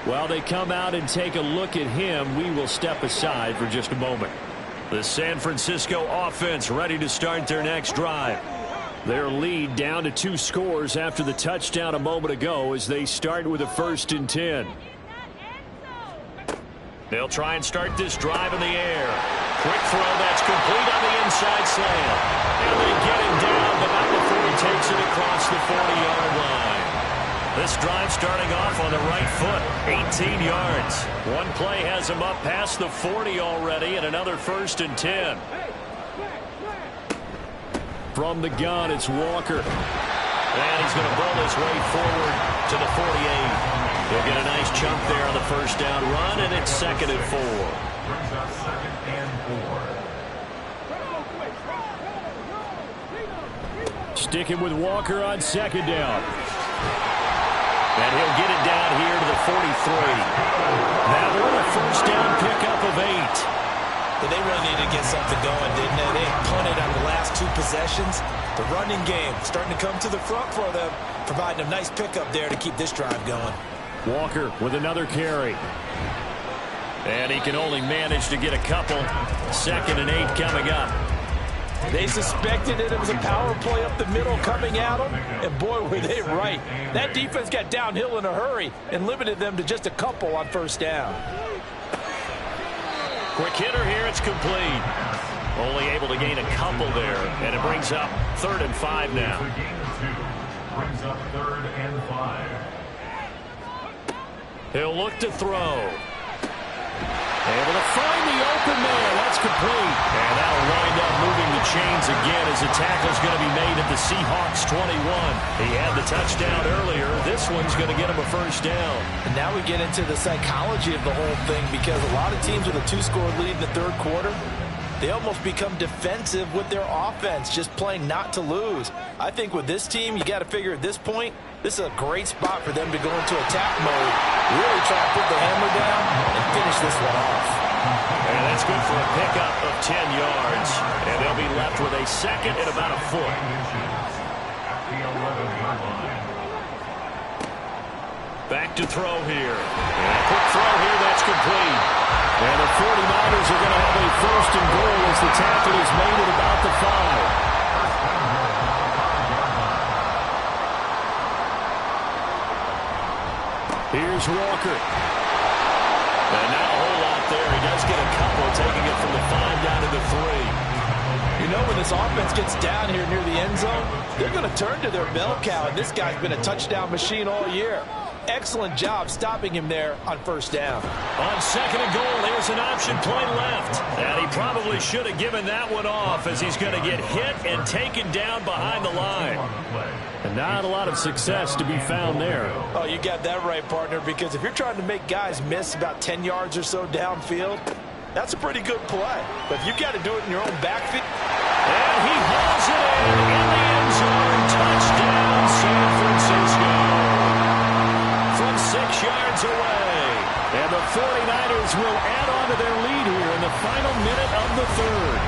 While they come out and take a look at him, we will step aside for just a moment. The San Francisco offense ready to start their next drive. Their lead down to 2 scores after the touchdown a moment ago as they start with a 1st and 10. They'll try and start this drive in the air. Quick throw that's complete on the inside slant. And they get him down, but not before he takes it across the 40-yard line. This drive starting off on the right foot, 18 yards. One play has him up past the 40 already, and another 1st and 10. From the gun, it's Walker. And he's going to bowl his way forward to the 48. He'll get a nice chunk there on the first down run, and it's 2nd and 4. Brings up 2nd and 4. Sticking with Walker on 2nd down. And he'll get it down here to the 43. Now we're a first down pickup of 8. But they really needed to get something going, didn't they? They punted on the last 2 possessions. The running game starting to come to the front for them, providing a nice pickup there to keep this drive going. Walker with another carry. And he can only manage to get a couple. 2nd and 8 coming up. They suspected it was a power play up the middle coming at them, and boy, were they right. That defense got downhill in a hurry and limited them to just a couple on first down. Quick hitter here, it's complete. Only able to gain a couple there, and it brings up 3rd and 5 now. It's a gain of 2. Brings up 3rd and 5. He'll look to throw. Able to find the open man. That's complete. And that'll wind up moving the chains again as the tackle's going to be made at the Seahawks 21. He had the touchdown earlier. This one's going to get him a first down. And now we get into the psychology of the whole thing because a lot of teams with a 2-score lead in the third quarter, they almost become defensive with their offense, just playing not to lose. I think with this team, you got to figure at this point, this is a great spot for them to go into attack mode, really try to put the hammer down and finish this one off. And that's good for a pickup of 10 yards. And they'll be left with a 2nd and about a foot. Back to throw here. And a quick throw here, that's complete. And the 49ers are going to have a 1st and goal as the tackle is made at about the 5. Here's Walker. And not a whole lot there. He does get a couple, taking it from the 5 down to the 3. You know, when this offense gets down here near the end zone, they're going to turn to their bell cow, and this guy's been a touchdown machine all year. excellent job stopping him there on first down. On second and goal, there's an option play left. And he probably should have given that one off as he's going to get hit and taken down behind the line. And not a lot of success to be found there. Oh, you got that right, partner, because if you're trying to make guys miss about 10 yards or so downfield, that's a pretty good play. But you've got to do it in your own backfield. And he hauls it in the end zone. Touchdown, San Francisco. From 6 yards away. And the 49ers will add on to their lead here in the final minute of the third.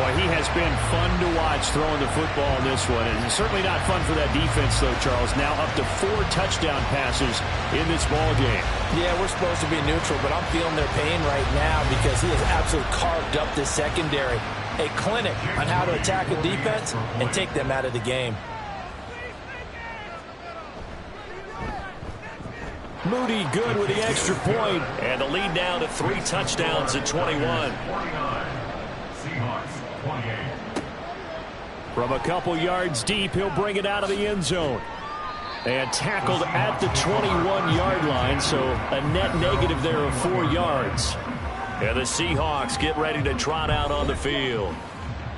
Boy, he has been fun to watch throwing the football in this one. And it's certainly not fun for that defense, though, Charles. Now up to 4 touchdown passes in this ball game. Yeah, we're supposed to be neutral, but I'm feeling their pain right now because he has absolutely carved up this secondary. A clinic on how to attack a defense and take them out of the game. Moody good with the extra point. And the lead now to 3 touchdowns at 21. From a couple yards deep, he'll bring it out of the end zone. And tackled at the 21-yard line, so a net negative there of 4 yards. And the Seahawks get ready to trot out on the field.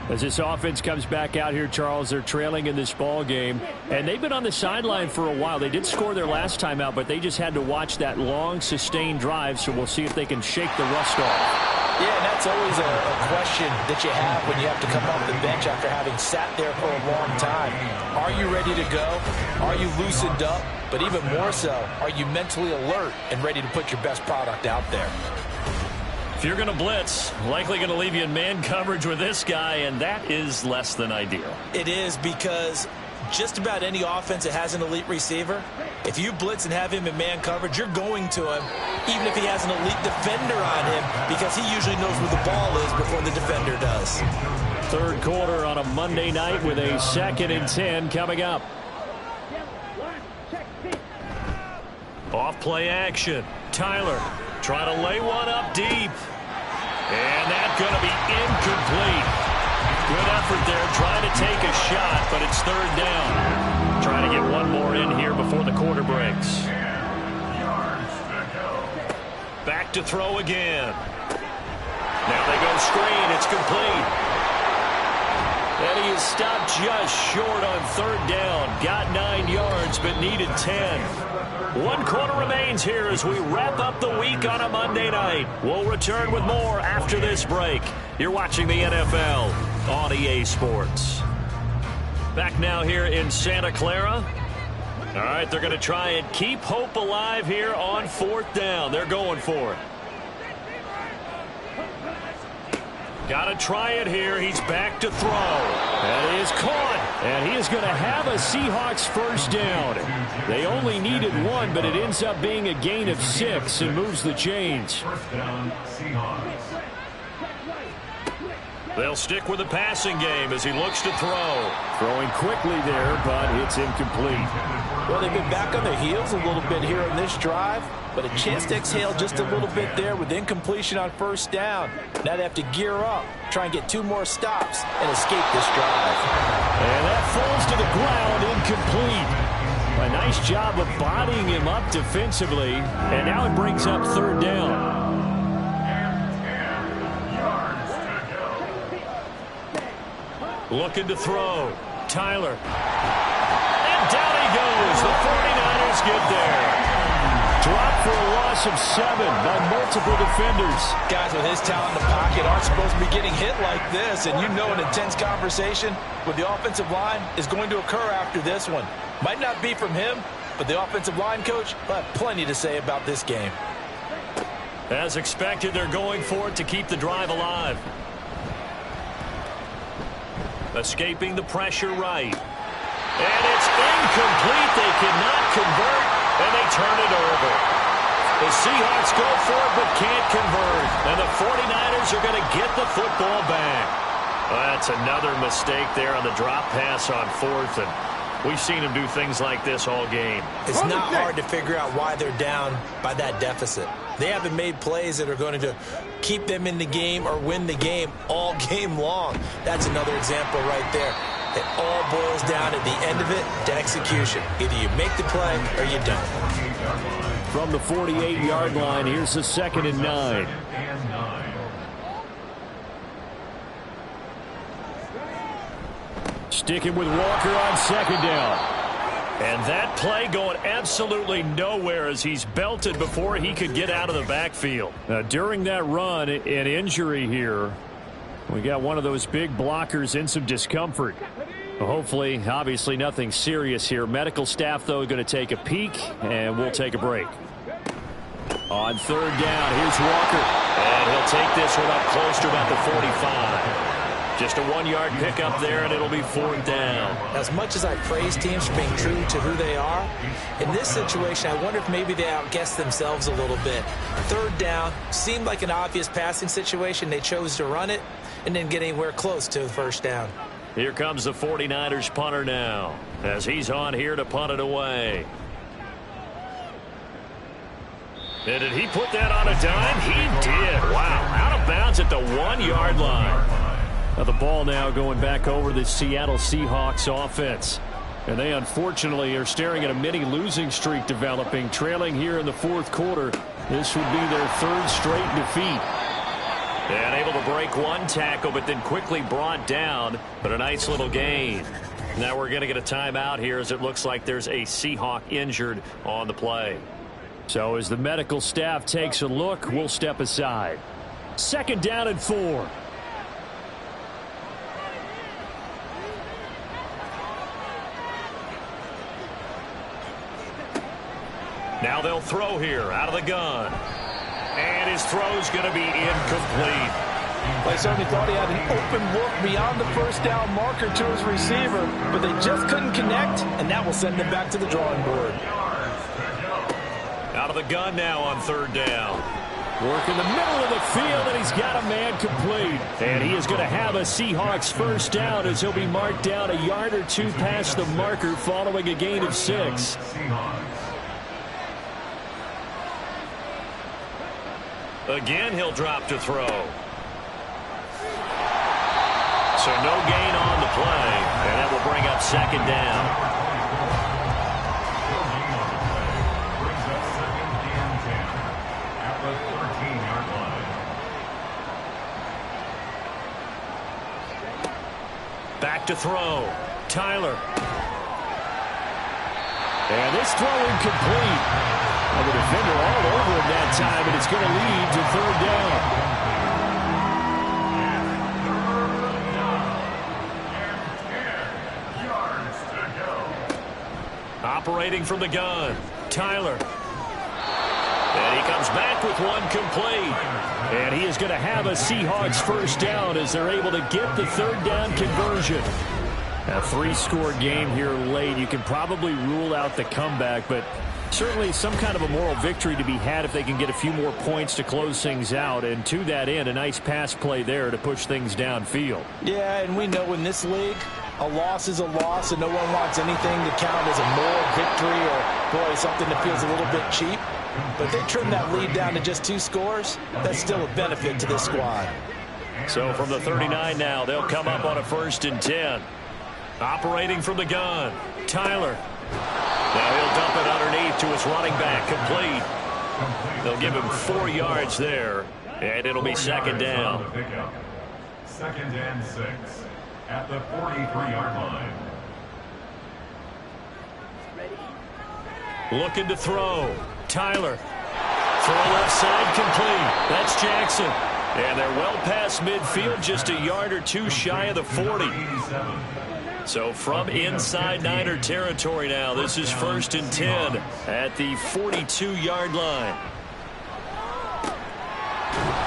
As this offense comes back out here, Charles, they're trailing in this ball game. And they've been on the sideline for a while. They did score their last time out, but they just had to watch that long, sustained drive, so we'll see if they can shake the rust off. Yeah, and that's always a question that you have when you have to come off the bench after having sat there for a long time. Are you ready to go? Are you loosened up? But even more so, are you mentally alert and ready to put your best product out there? If you're going to blitz, likely going to leave you in man coverage with this guy, and that is less than ideal. It is, because just about any offense that has an elite receiver, if you blitz and have him in man coverage, you're going to him, even if he has an elite defender on him, because he usually knows where the ball is before the defender does. Third quarter on a Monday night with a 2nd and 10 coming up. Off play action. Tyler trying to lay one up deep. And that's going to be incomplete. Good effort there, trying to take a shot, but it's third down. Trying to get one more in here before the quarter breaks. Back to throw again. Now they go screen. It's complete. And he is stopped just short on third down. Got 9 yards, but needed 10. 1 quarter remains here as we wrap up the week on a Monday night. We'll return with more after this break. You're watching the NFL on EA Sports. Back now here in Santa Clara. All right, they're going to try and keep hope alive here on 4th down. They're going for it. Got to try it here. He's back to throw. That is caught. And he is going to have a Seahawks first down. They only needed 1, but it ends up being a gain of 6 and moves the chains. First down, Seahawks. They'll stick with the passing game as he looks to throw. Throwing quickly there, but it's incomplete. Well, they've been back on their heels a little bit here on this drive, but a chance to exhale just a little bit there with incompletion on first down. Now they have to gear up, try and get 2 more stops, and escape this drive. And that falls to the ground, incomplete. A nice job of bodying him up defensively, and now it brings up third down. Looking to throw. Tyler. And down he goes. The 49ers get there. Dropped for a loss of 7 by multiple defenders. Guys with his talent in the pocket aren't supposed to be getting hit like this, and you know an intense conversation with the offensive line is going to occur after this one. Might not be from him, but the offensive line coach will have plenty to say about this game. As expected, they're going for it to keep the drive alive. Escaping the pressure right. And it's incomplete. They cannot convert, and they turn it over. The Seahawks go for it but can't convert. And the 49ers are going to get the football back. That's another mistake there on the drop pass on 4th. And we've seen him do things like this all game. It's not hard to figure out why they're down by that deficit. They haven't made plays that are going to keep them in the game or win the game all game long. That's another example right there. It all boils down at the end of it to execution. Either you make the play or you don't. From the 48-yard line, here's the 2nd and 9. Sticking with Walker on 2nd down. And that play going absolutely nowhere as he's belted before he could get out of the backfield. During that run, an injury here. We got one of those big blockers in some discomfort. Hopefully, obviously nothing serious here. Medical staff, though, going to take a peek, and we'll take a break. On 3rd down, here's Walker. And he'll take this one up close to about the 45. Just a 1-yard pickup there, and it'll be 4th down. As much as I praise teams for being true to who they are, in this situation, I wonder if maybe they outguessed themselves a little bit. 3rd down seemed like an obvious passing situation. They chose to run it and didn't get anywhere close to the 1st down. Here comes the 49ers punter now, as he's on here to punt it away. And did he put that on a dime? He did. Wow, out of bounds at the 1-yard line. Now the ball now going back over the Seattle Seahawks offense. And they unfortunately are staring at a mini losing streak developing, trailing here in the 4th quarter. This would be their 3rd straight defeat. And able to break one tackle, but then quickly brought down. But a nice little gain. Now we're going to get a timeout here as it looks like there's a Seahawk injured on the play. So as the medical staff takes a look, we'll step aside. 2nd down and 4. Now they'll throw here out of the gun. And his throw's going to be incomplete. They certainly thought he had an open look beyond the 1st down marker to his receiver, but they just couldn't connect, and that will send them back to the drawing board. Out of the gun now on 3rd down. Work in the middle of the field, and he's got a man complete. And he is going to have a Seahawks 1st down as he'll be marked down a yard or 2 past the marker following a gain of 6. Again, he'll drop to throw. So no gain on the play, and that will bring up 2nd down. Brings up 2nd and 10 at the 13-yard line. Back to throw. Tyler. And this throw incomplete. And the defender all over him that time, and it's going to lead to 3rd down. Operating from the gun, Tyler. And he comes back with one complete. And he is going to have a Seahawks 1st down as they're able to get the 3rd down conversion. A 3-score game here late. You can probably rule out the comeback, but certainly some kind of a moral victory to be had if they can get a few more points to close things out. And to that end, a nice pass play there to push things downfield. Yeah, and we know in this league, a loss is a loss, and no one wants anything to count as a moral victory or, boy, something that feels a little bit cheap. But if they trim that lead down to just 2 scores, that's still a benefit to this squad. So from the 39 now, they'll come up on a 1st and 10. Operating from the gun, Tyler. Now he'll dump it underneath to his running back, complete. They'll give him 4 yards there, and it'll be 2nd down. 2nd and 6 at the 43-yard line. Looking to throw, Tyler. Throw left side, complete. That's Jackson. And they're well past midfield, just a yard or 2 shy of the 40. So from inside Niner territory now, this is 1st and 10 at the 42-yard line.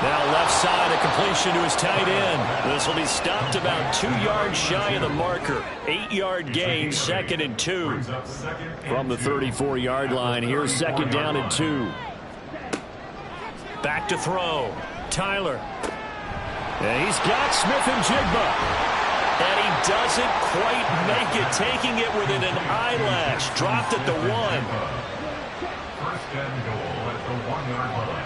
Now left side, a completion to his tight end. This will be stopped about 2 yards shy of the marker. 8-yard gain, 2nd and 2. From the 34-yard line, here's 2nd down and 2. Back to throw, Tyler. And he's got Smith and Jigba. And he doesn't quite make it, taking it within an eyelash. Dropped at the 1. 1st and goal at the 1-yard line.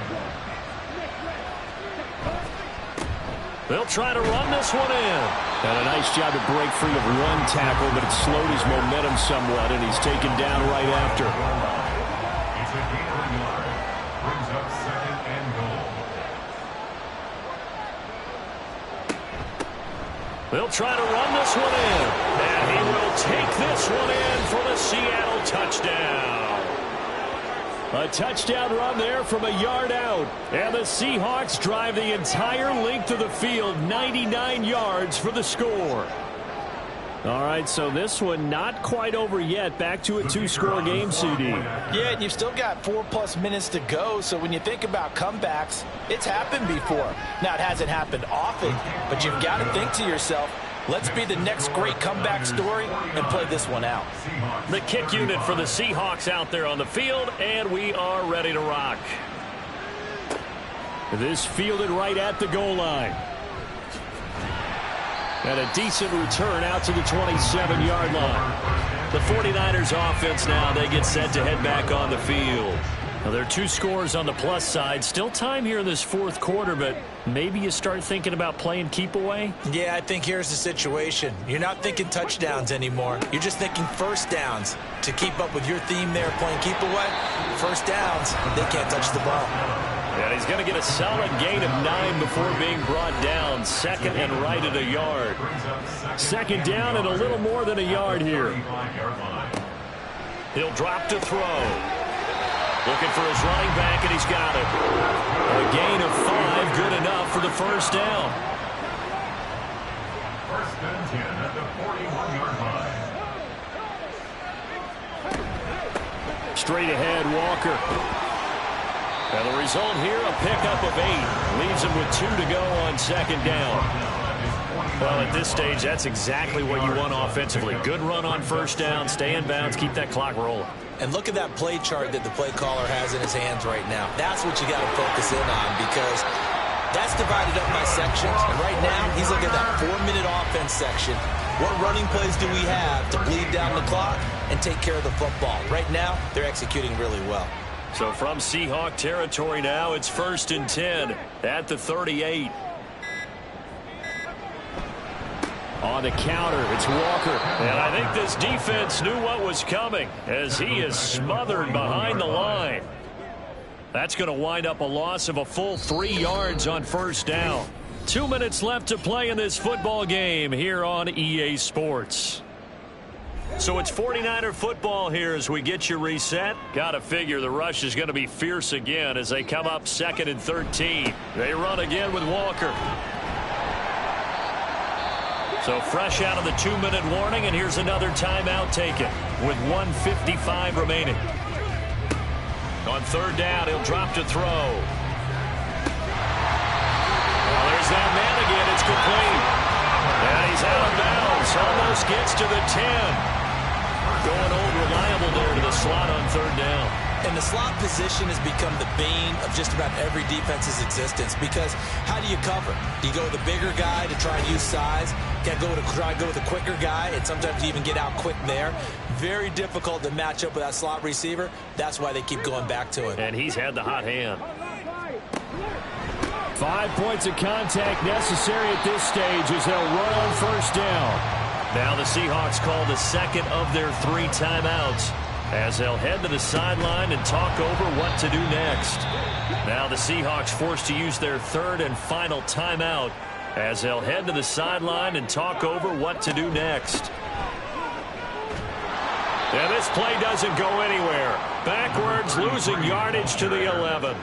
They'll try to run this one in. And a nice job to break free of one tackle, but it slowed his momentum somewhat, and he's taken down right after. It's a gain of a yard. Brings up 2nd and goal. They'll try to run this one in. And he will take this one in for the Seattle touchdown. A touchdown run there from a yard out. And the Seahawks drive the entire length of the field, 99 yards for the score. All right, so this one not quite over yet. Back to a 2-score game, CD. Yeah, and you've still got 4+ minutes to go, so when you think about comebacks, it's happened before. Now, it hasn't happened often, but you've got to think to yourself, let's be the next great comeback story and play this one out. The kick unit for the Seahawks out there on the field, and we are ready to rock. This fielded right at the goal line. And a decent return out to the 27-yard line. The 49ers offense now, they get set to head back on the field. Now, there are 2 scores on the plus side. Still time here in this 4th quarter, but maybe you start thinking about playing keep away? Yeah, I think here's the situation. You're not thinking touchdowns anymore. You're just thinking first downs. To keep up with your theme there, playing keep away, first downs, they can't touch the ball. And he's going to get a solid gain of 9 before being brought down. 2nd and right at a yard. 2nd down and a little more than a yard here. He'll drop to throw. Looking for his running back, and he's got it. A gain of 5, good enough for the first down. 1st and 10 at the 41-yard line. Straight ahead, Walker. And the result here, a pickup of 8. Leaves him with 2 to go on 2nd down. Well, at this stage, that's exactly what you want offensively. Good run on first down, stay in bounds, keep that clock rolling. And look at that play chart that the play caller has in his hands right now. That's what you got to focus in on, because that's divided up by sections. And right now, he's looking at that 4-minute offense section. What running plays do we have to bleed down the clock and take care of the football? Right now, they're executing really well. So from Seahawk territory now, it's 1st and 10 at the 38. On the counter, it's Walker. And I think this defense knew what was coming as he is smothered behind the line. That's going to wind up a loss of a full 3 yards on first down. 2 minutes left to play in this football game here on EA Sports. So it's 49er football here as we get you reset. Got to figure the rush is going to be fierce again as they come up 2nd and 13. They run again with Walker. So fresh out of the 2-minute warning, and here's another timeout taken with 1:55 remaining. On 3rd down, he'll drop to throw. Well, there's that man again. It's complete. And he's out of bounds. Almost gets to the 10. Going old reliable there to the slot on 3rd down. And the slot position has become the bane of just about every defense's existence, because how do you cover? Do you go with the bigger guy to try and use size? Got to try to go with the quicker guy, and sometimes you even get out quick there. Very difficult to match up with that slot receiver. That's why they keep going back to it. And he's had the hot hand. 5 points of contact necessary at this stage as they'll run on first down. Now the Seahawks call the 2nd of their 3 timeouts as they'll head to the sideline and talk over what to do next. Now the Seahawks forced to use their 3rd and final timeout as they'll head to the sideline and talk over what to do next. And this play doesn't go anywhere. Backwards, losing yardage to the 11.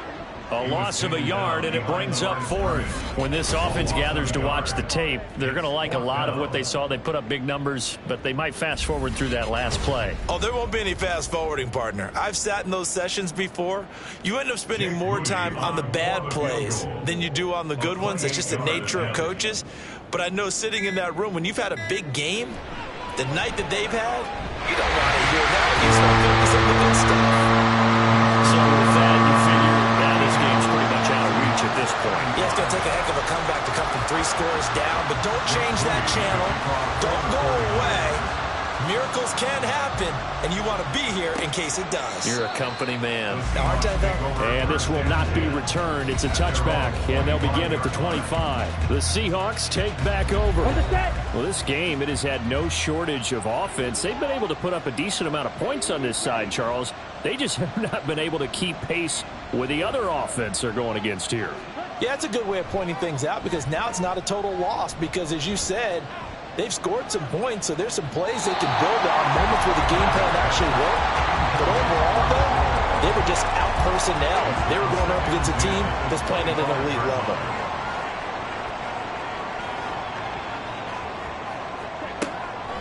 A loss of a yard, and it brings up 4th. When this offense gathers to watch the tape, they're going to like a lot of what they saw. They put up big numbers, but they might fast forward through that last play. Oh, there won't be any fast forwarding, partner. I've sat in those sessions before. You end up spending more time on the bad plays than you do on the good ones. It's just the nature of coaches. But I know sitting in that room, when you've had a big game, the night that they've had, you don't want to hear that. You start focusing on the good stuff. So with that, you figure this game's pretty much out of reach at this point. Yeah, it's going to take a heck of a comeback to come from 3 scores down, but don't change that channel. Don't go away. Miracles can happen, and you want to be here in case it does. You're a company man. Aren't I, though? And this will not be returned. It's a touchback, and they'll begin at the 25. The Seahawks take back over. Well, this game, it has had no shortage of offense. They've been able to put up a decent amount of points on this side, Charles. They just have not been able to keep pace with the other offense they're going against here. Yeah, it's a good way of pointing things out because now it's not a total loss because, as you said, they've scored some points, so there's some plays they can build on, moments where the game plan actually worked. But overall, though, they were just out-personnel. They were going up against a team that's playing at an elite level.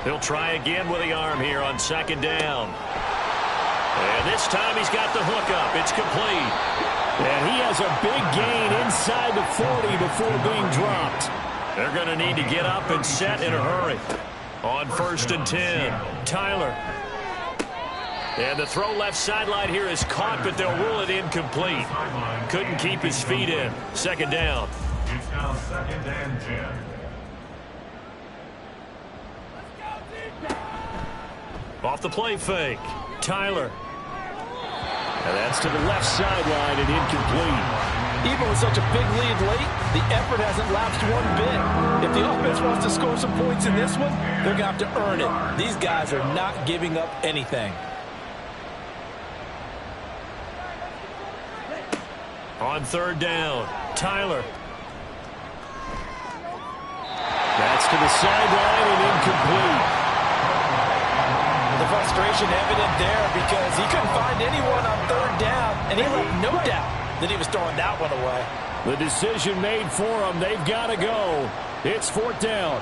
He'll try again with the arm here on second down. And this time he's got the hook up. It's complete. And he has a big gain inside the 40 before being dropped. They're going to need to get up and set in a hurry. On 1st and 10, Tyler. And the throw left sideline here is caught, but they'll rule it incomplete. Couldn't keep his feet in. Second down. It's now 2nd and 10. Off the play fake, Tyler. And that's to the left sideline and incomplete. Even with such a big lead late, the effort hasn't lapsed one bit. If the offense wants to score some points in this one, they're going to have to earn it. These guys are not giving up anything. On 3rd down, Tyler. That's to the sideline and incomplete. The frustration evident there because he couldn't find anyone on 3rd down, and he left no doubt that he was throwing that one away. The decision made for them. They've got to go. It's 4th down.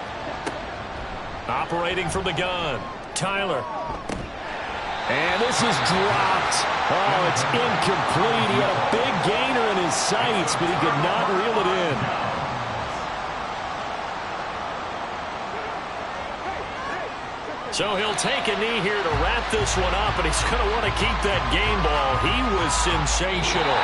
Operating from the gun, Tyler. And this is dropped. Oh, it's incomplete. He had a big gainer in his sights, but he could not reel it in. So he'll take a knee here to wrap this one up, and he's going to want to keep that game ball. He was sensational.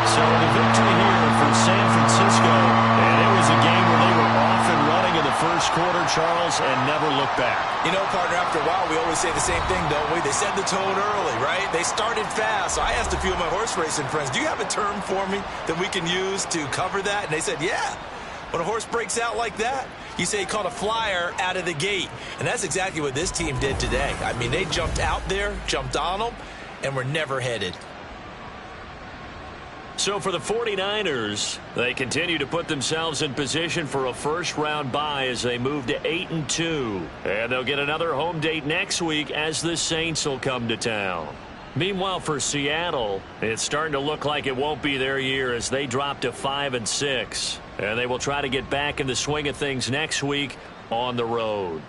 So the victory here for San Francisco, and it was a game where they were off and running in the first quarter, Charles, and never looked back. You know, partner, after a while, we always say the same thing, don't we? They set the tone early, right? They started fast. So I asked a few of my horse racing friends, do you have a term for me that we can use to cover that? And they said, yeah. When a horse breaks out like that, you say he caught a flyer out of the gate. And that's exactly what this team did today. I mean, they jumped out there, jumped on them, and were never headed. So for the 49ers, they continue to put themselves in position for a first-round bye as they move to 8-2. And they'll get another home date next week as the Saints will come to town. Meanwhile, for Seattle, it's starting to look like it won't be their year as they drop to 5-6. And they will try to get back in the swing of things next week on the road.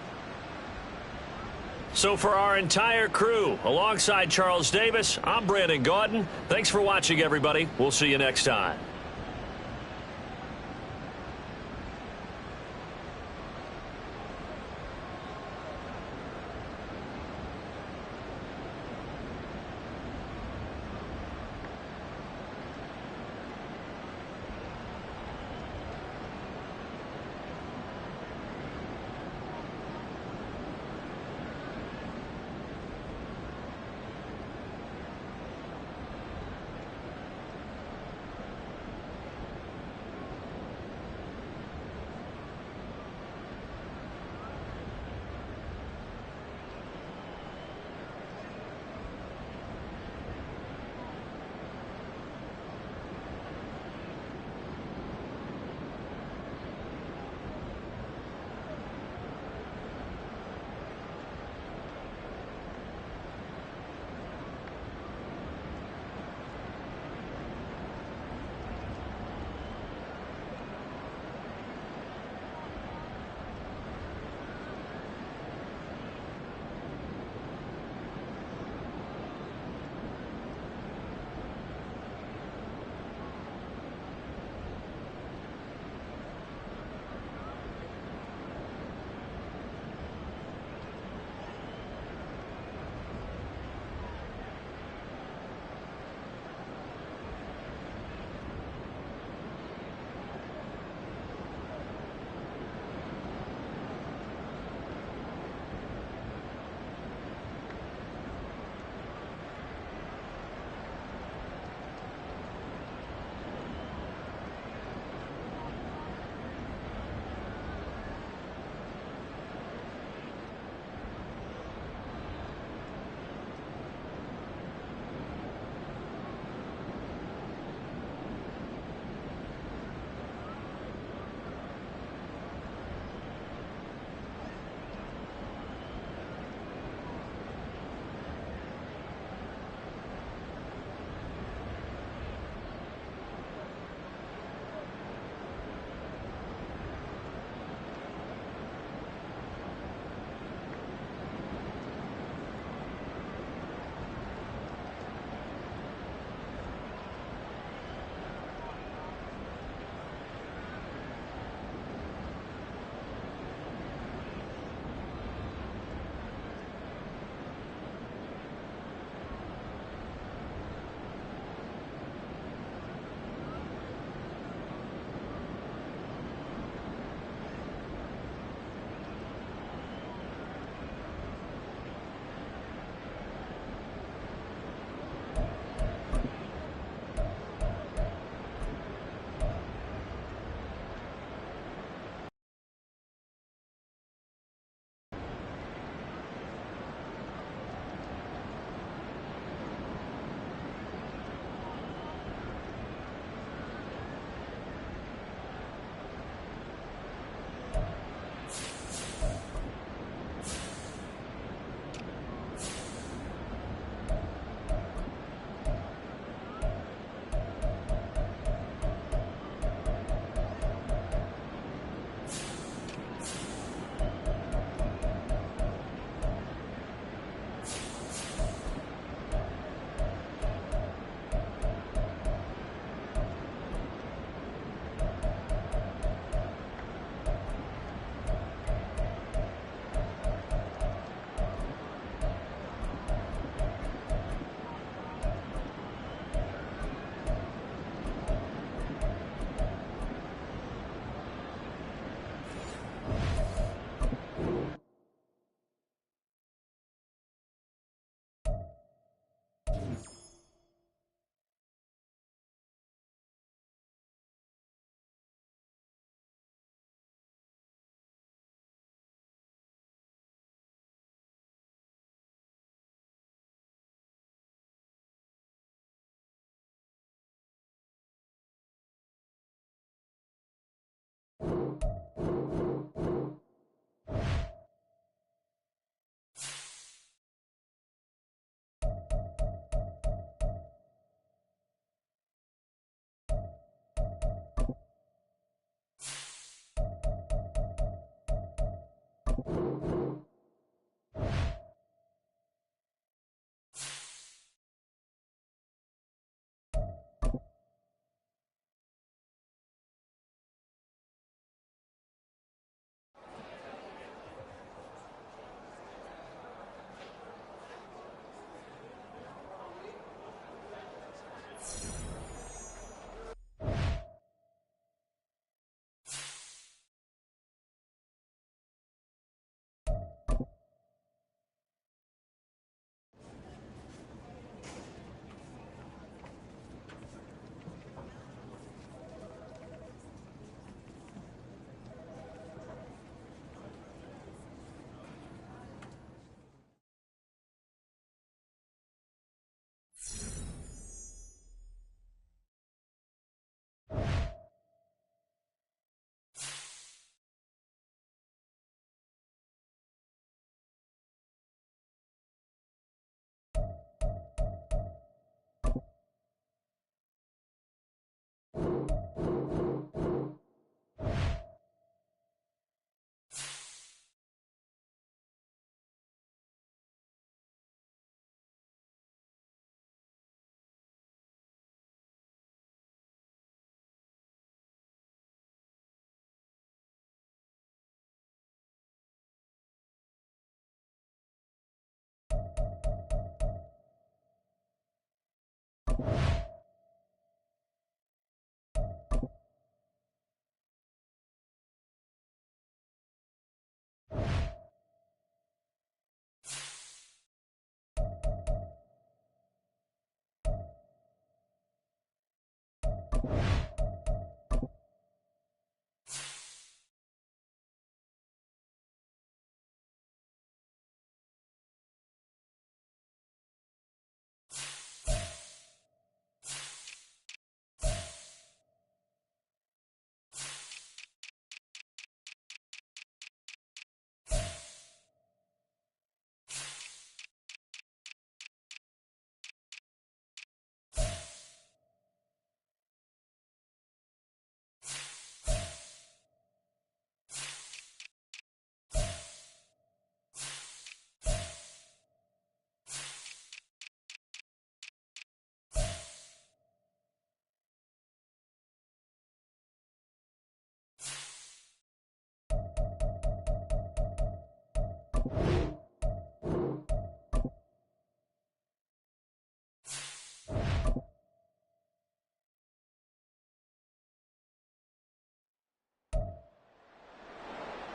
So for our entire crew, alongside Charles Davis, I'm Brandon Gaudin. Thanks for watching, everybody. We'll see you next time.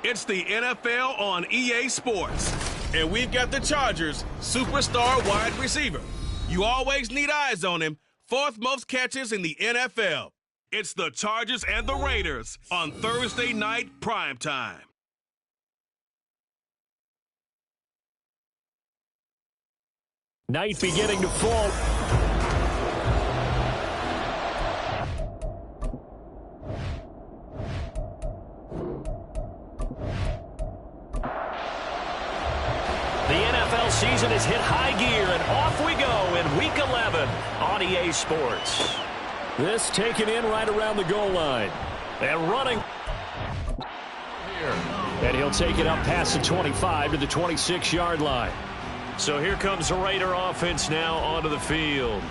It's the NFL on EA Sports. And we've got the Chargers' superstar wide receiver. You always need eyes on him. Fourth most catches in the NFL. It's the Chargers and the Raiders on Thursday night primetime. Night beginning to fall. The NFL season has hit high gear, and off we go in Week 11 on EA Sports. This taken in right around the goal line. And running. And he'll take it up past the 25 to the 26-yard line. So here comes the Raider offense now onto the field.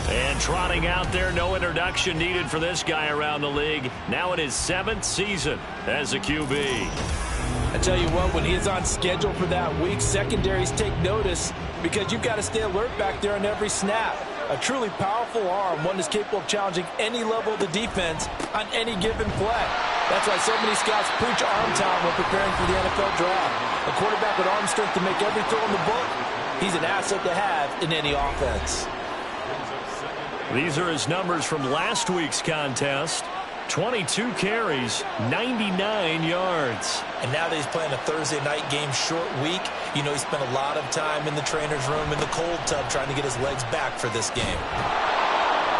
And trotting out there, no introduction needed for this guy around the league. Now in his 7th season as a QB. I tell you what, when he's on schedule for that week, secondaries take notice because you've got to stay alert back there on every snap. A truly powerful arm, one that's capable of challenging any level of the defense on any given play. That's why so many scouts preach arm talent when preparing for the NFL draft. A quarterback with arm strength to make every throw in the book, he's an asset to have in any offense. These are his numbers from last week's contest. 22 carries, 99 yards. And now that he's playing a Thursday night game short week, you know he spent a lot of time in the trainer's room in the cold tub trying to get his legs back for this game.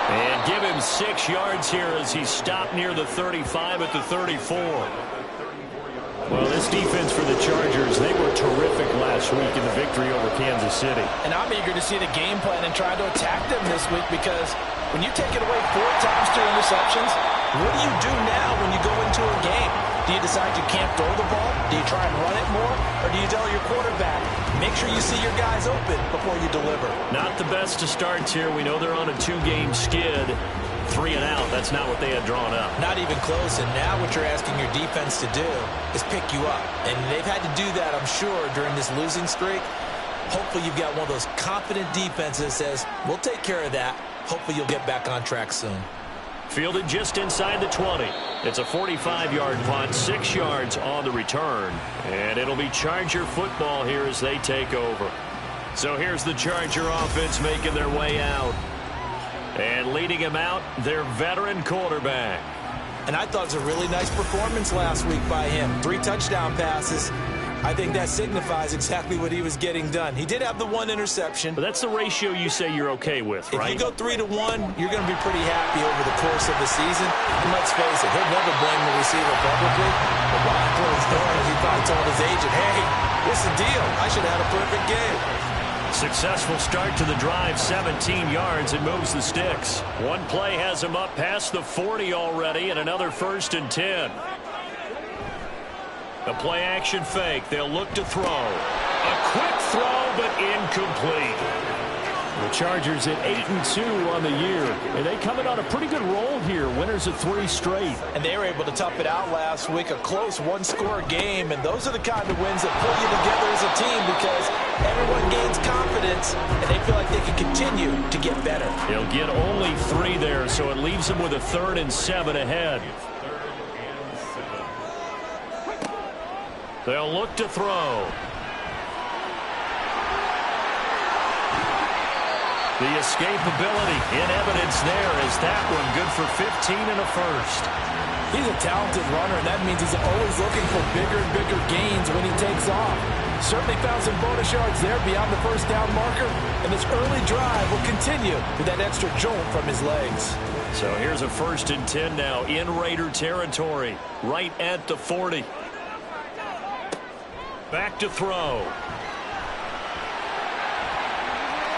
And give him 6 yards here as he stopped near the 35 at the 34. Well, this defense for the Chargers, they were terrific last week in the victory over Kansas City. And I'm eager to see the game plan and try to attack them this week because when you take it away 4 times to interceptions, what do you do now when you go into a game? Do you decide you can't throw the ball? Do you try and run it more? Or do you tell your quarterback, make sure you see your guys open before you deliver? Not the best to start here. We know they're on a 2-game skid. 3 and out, that's not what they had drawn up. Not even close, and now what you're asking your defense to do is pick you up. And they've had to do that, I'm sure, during this losing streak. Hopefully you've got one of those confident defenses that says, we'll take care of that. Hopefully you'll get back on track soon. Fielded just inside the 20. It's a 45-yard punt, 6 yards on the return. And it'll be Charger football here as they take over. So here's the Charger offense making their way out. And leading him out, their veteran quarterback. And I thought it was a really nice performance last week by him. 3 touchdown passes. I think that signifies exactly what he was getting done. He did have the 1 interception. But that's the ratio you say you're okay with, right? If you go 3-1, you're going to be pretty happy over the course of the season. And let's face it, he'll never blame the receiver publicly. But behind closed doors, he probably told his agent, hey, what's the deal? I should have had a perfect game. Successful start to the drive, 17 yards, and moves the sticks. One play has him up past the 40 already, and another 1st and 10. A play-action fake. They'll look to throw. A quick throw, but incomplete. The Chargers at 8-2 on the year, and they coming on a pretty good roll here. Winners of 3 straight. And they were able to tough it out last week, a close 1-score game, and those are the kind of wins that pull you together as a team because everyone gains confidence, and they feel like they can continue to get better. They'll get only 3 there, so it leaves them with a 3rd and 7 ahead. They'll look to throw. The escapability in evidence there is that one good for 15 and a 1st. He's a talented runner, and that means he's always looking for bigger and bigger gains when he takes off. Certainly found some bonus yards there beyond the 1st down marker, and this early drive will continue with that extra jolt from his legs. So here's a 1st and 10 now in Raider territory, right at the 40. Back to throw.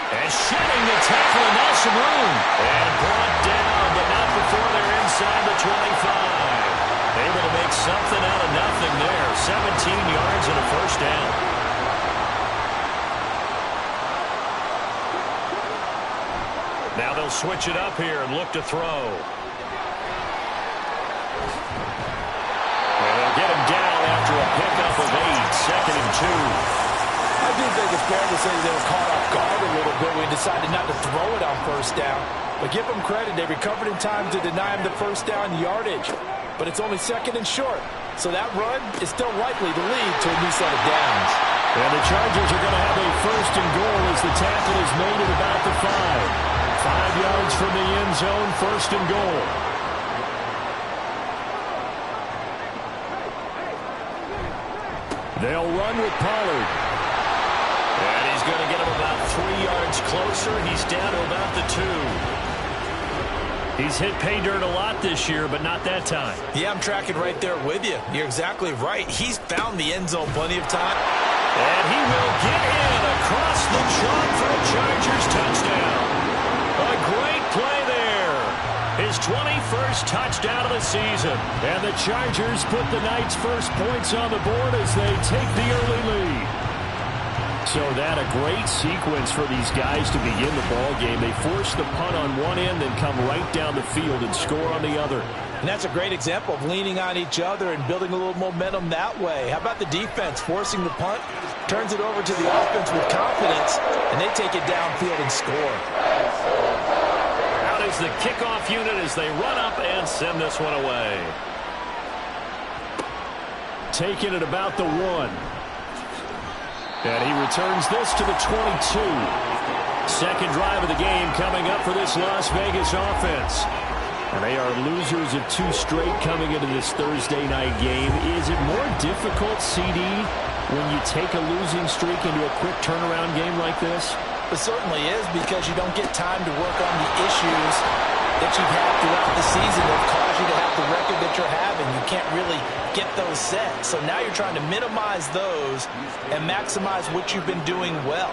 And shedding the tackle and now some room. And brought down, but not before they're inside the 25. Able to make something out of nothing there. 17 yards and a 1st down. Now they'll switch it up here and look to throw. And they'll get him down after a pickup of 8, 2nd and 2. I do think it's fair to say they were caught off guard a little bit when we decided not to throw it on 1st down. But give them credit, they recovered in time to deny him the 1st down yardage. But it's only 2nd and short, so that run is still likely to lead to a new set of downs. And the Chargers are going to have a 1st and goal as the tackle is made at about the 5. 5 yards from the end zone, 1st and goal. They'll run with Pollard. And he's going to get him about 3 yards closer. He's down to about the 2. He's hit pay dirt a lot this year, but not that time. Yeah, I'm tracking right there with you. You're exactly right. He's found the end zone plenty of time. And he will get in across the chalk for a Chargers touchdown. A great play there. His 21st touchdown of the season. And the Chargers put the night's first points on the board as they take the early lead. So that a great sequence for these guys to begin the ball game. They force the punt on one end, then come right down the field and score on the other. And that's a great example of leaning on each other and building a little momentum that way. How about the defense forcing the punt, turns it over to the offense with confidence, and they take it downfield and score. Out is the kickoff unit as they run up and send this one away. Taking it about the 1. And he returns this to the 22. Second drive of the game coming up for this Las Vegas offense. And they are losers of 2 straight coming into this Thursday night game. Is it more difficult, CD, when you take a losing streak into a quick turnaround game like this? It certainly is, because you don't get time to work on the issues that you've had throughout the season that cause you to have the record that you're having. You can't really get those set. So now you're trying to minimize those and maximize what you've been doing well.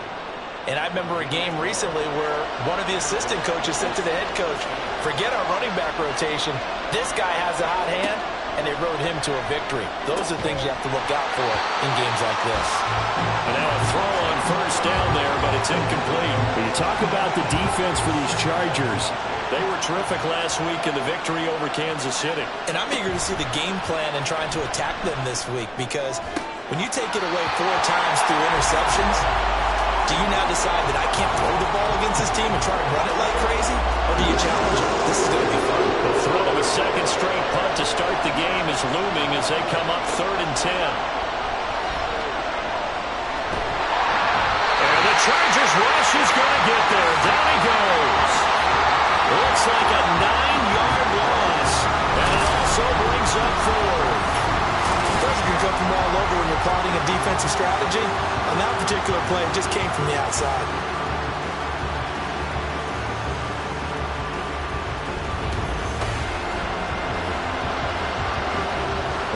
And I remember a game recently where one of the assistant coaches said to the head coach, forget our running back rotation. This guy has a hot hand. and they rode him to a victory. Those are things you have to look out for in games like this. And now a throw on first down there, but it's incomplete. When you talk about the defense for these Chargers, they were terrific last week in the victory over Kansas City. And I'm eager to see the game plan and trying to attack them this week, because when you take it away 4 times through interceptions, do you now decide that I can't throw the ball against this team and try to run it like crazy? Or do you challenge it? This is going to be fun. The thrill of a second straight punt to start the game is looming as they come up 3rd and 10. And the Chargers rush is going to get there. Down he goes. Looks like a 9-yard loss. And it also brings up 4. Pressure can come from all over when you're plotting a defensive strategy. On that particular play, it just came from the outside.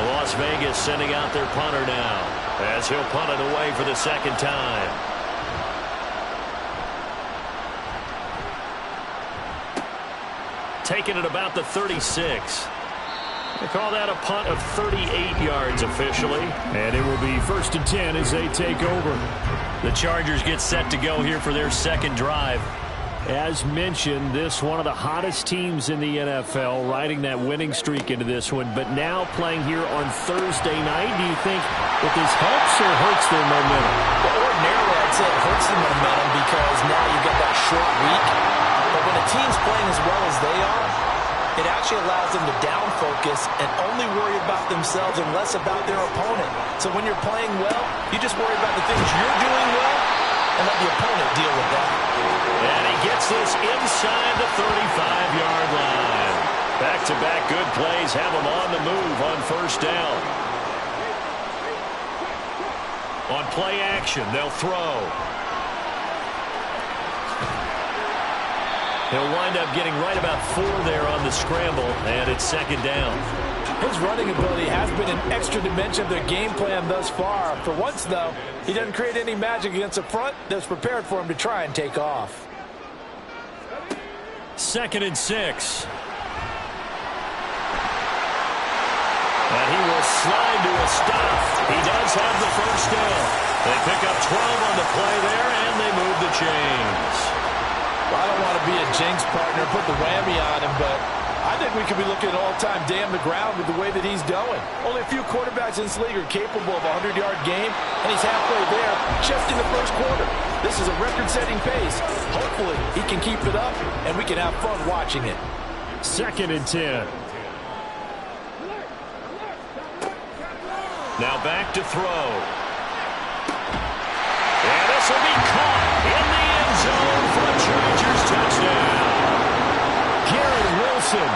Las Vegas sending out their punter now as he'll punt it away for the second time. Taking it about the 36. They call that a punt of 38 yards officially. And it will be 1st and 10 as they take over. The Chargers get set to go here for their second drive. As mentioned, this one of the hottest teams in the NFL, riding that winning streak into this one, but now playing here on Thursday night. Do you think that this helps or hurts their momentum? Well, ordinarily, I'd say it hurts the momentum because now you've got that short week. But when a team's playing as well as they are, it actually allows them to down focus and only worry about themselves and less about their opponent. So when you're playing well, you just worry about the things you're doing well and let the opponent deal with that. And he gets this inside the 35-yard line. Back-to-back good plays have him on the move on first down. On play action, they'll throw. He'll wind up getting right about 4 there on the scramble, and it's second down. His running ability has been an extra dimension of their game plan thus far. For once, though, he doesn't create any magic against a front that's prepared for him to try and take off. 2nd and 6. And he will slide to a stop. He does have the first down. They pick up 12 on the play there, and they move the chains. Well, I don't want to be a jinx partner, put the whammy on him, but I think we could be looking at all-time damn the ground with the way that he's going. Only a few quarterbacks in this league are capable of a 100-yard game, and he's halfway there just in the first quarter. This is a record-setting pace. Hopefully, he can keep it up, and we can have fun watching it. 2nd and 10. Now back to throw. And this will be caught in the end zone for a Chargers touchdown. Garrett Wilson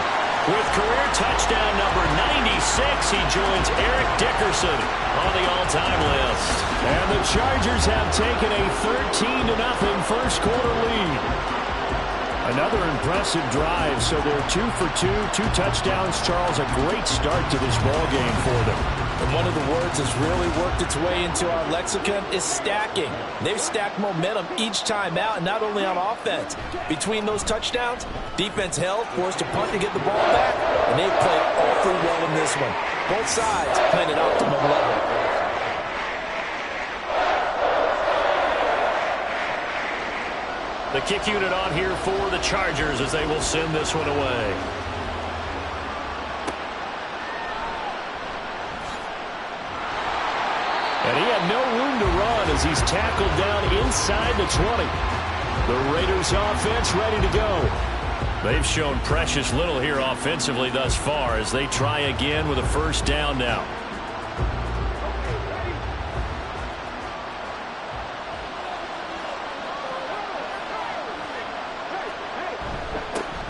with career touchdown number 96. He joins Eric Dickerson on the all-time list. And the Chargers have taken a 13-0 first quarter lead. Another impressive drive, so they're 2 for 2, 2 touchdowns. Charles, a great start to this ball game for them. And one of the words that's really worked its way into our lexicon is stacking. They've stacked momentum each time out, and not only on offense. Between those touchdowns, defense held, forced to punt to get the ball back, and they've played awfully well in this one. Both sides playing at optimum level. The kick unit on here for the Chargers as they will send this one away. And he had no room to run as he's tackled down inside the 20. The Raiders offense ready to go. They've shown precious little here offensively thus far as they try again with a first down now.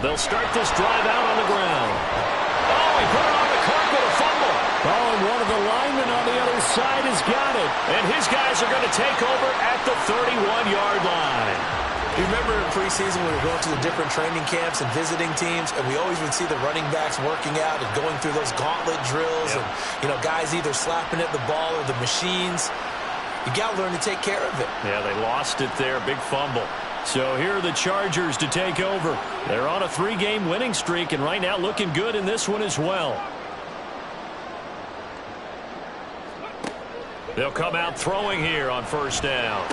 They'll start this drive out on the ground. Oh, he put it on the carpet, a fumble. Oh, and one of the linemen on the other side has got it. And his guys are going to take over at the 31-yard line. You remember in preseason we were going to the different training camps and visiting teams, and we always would see the running backs working out and going through those gauntlet drills, and guys either slapping at the ball or the machines. You got to learn to take care of it. Yeah, they lost it there, big fumble. So here are the Chargers to take over. They're on a 3-game winning streak, and right now looking good in this one as well. They'll come out throwing here on first down.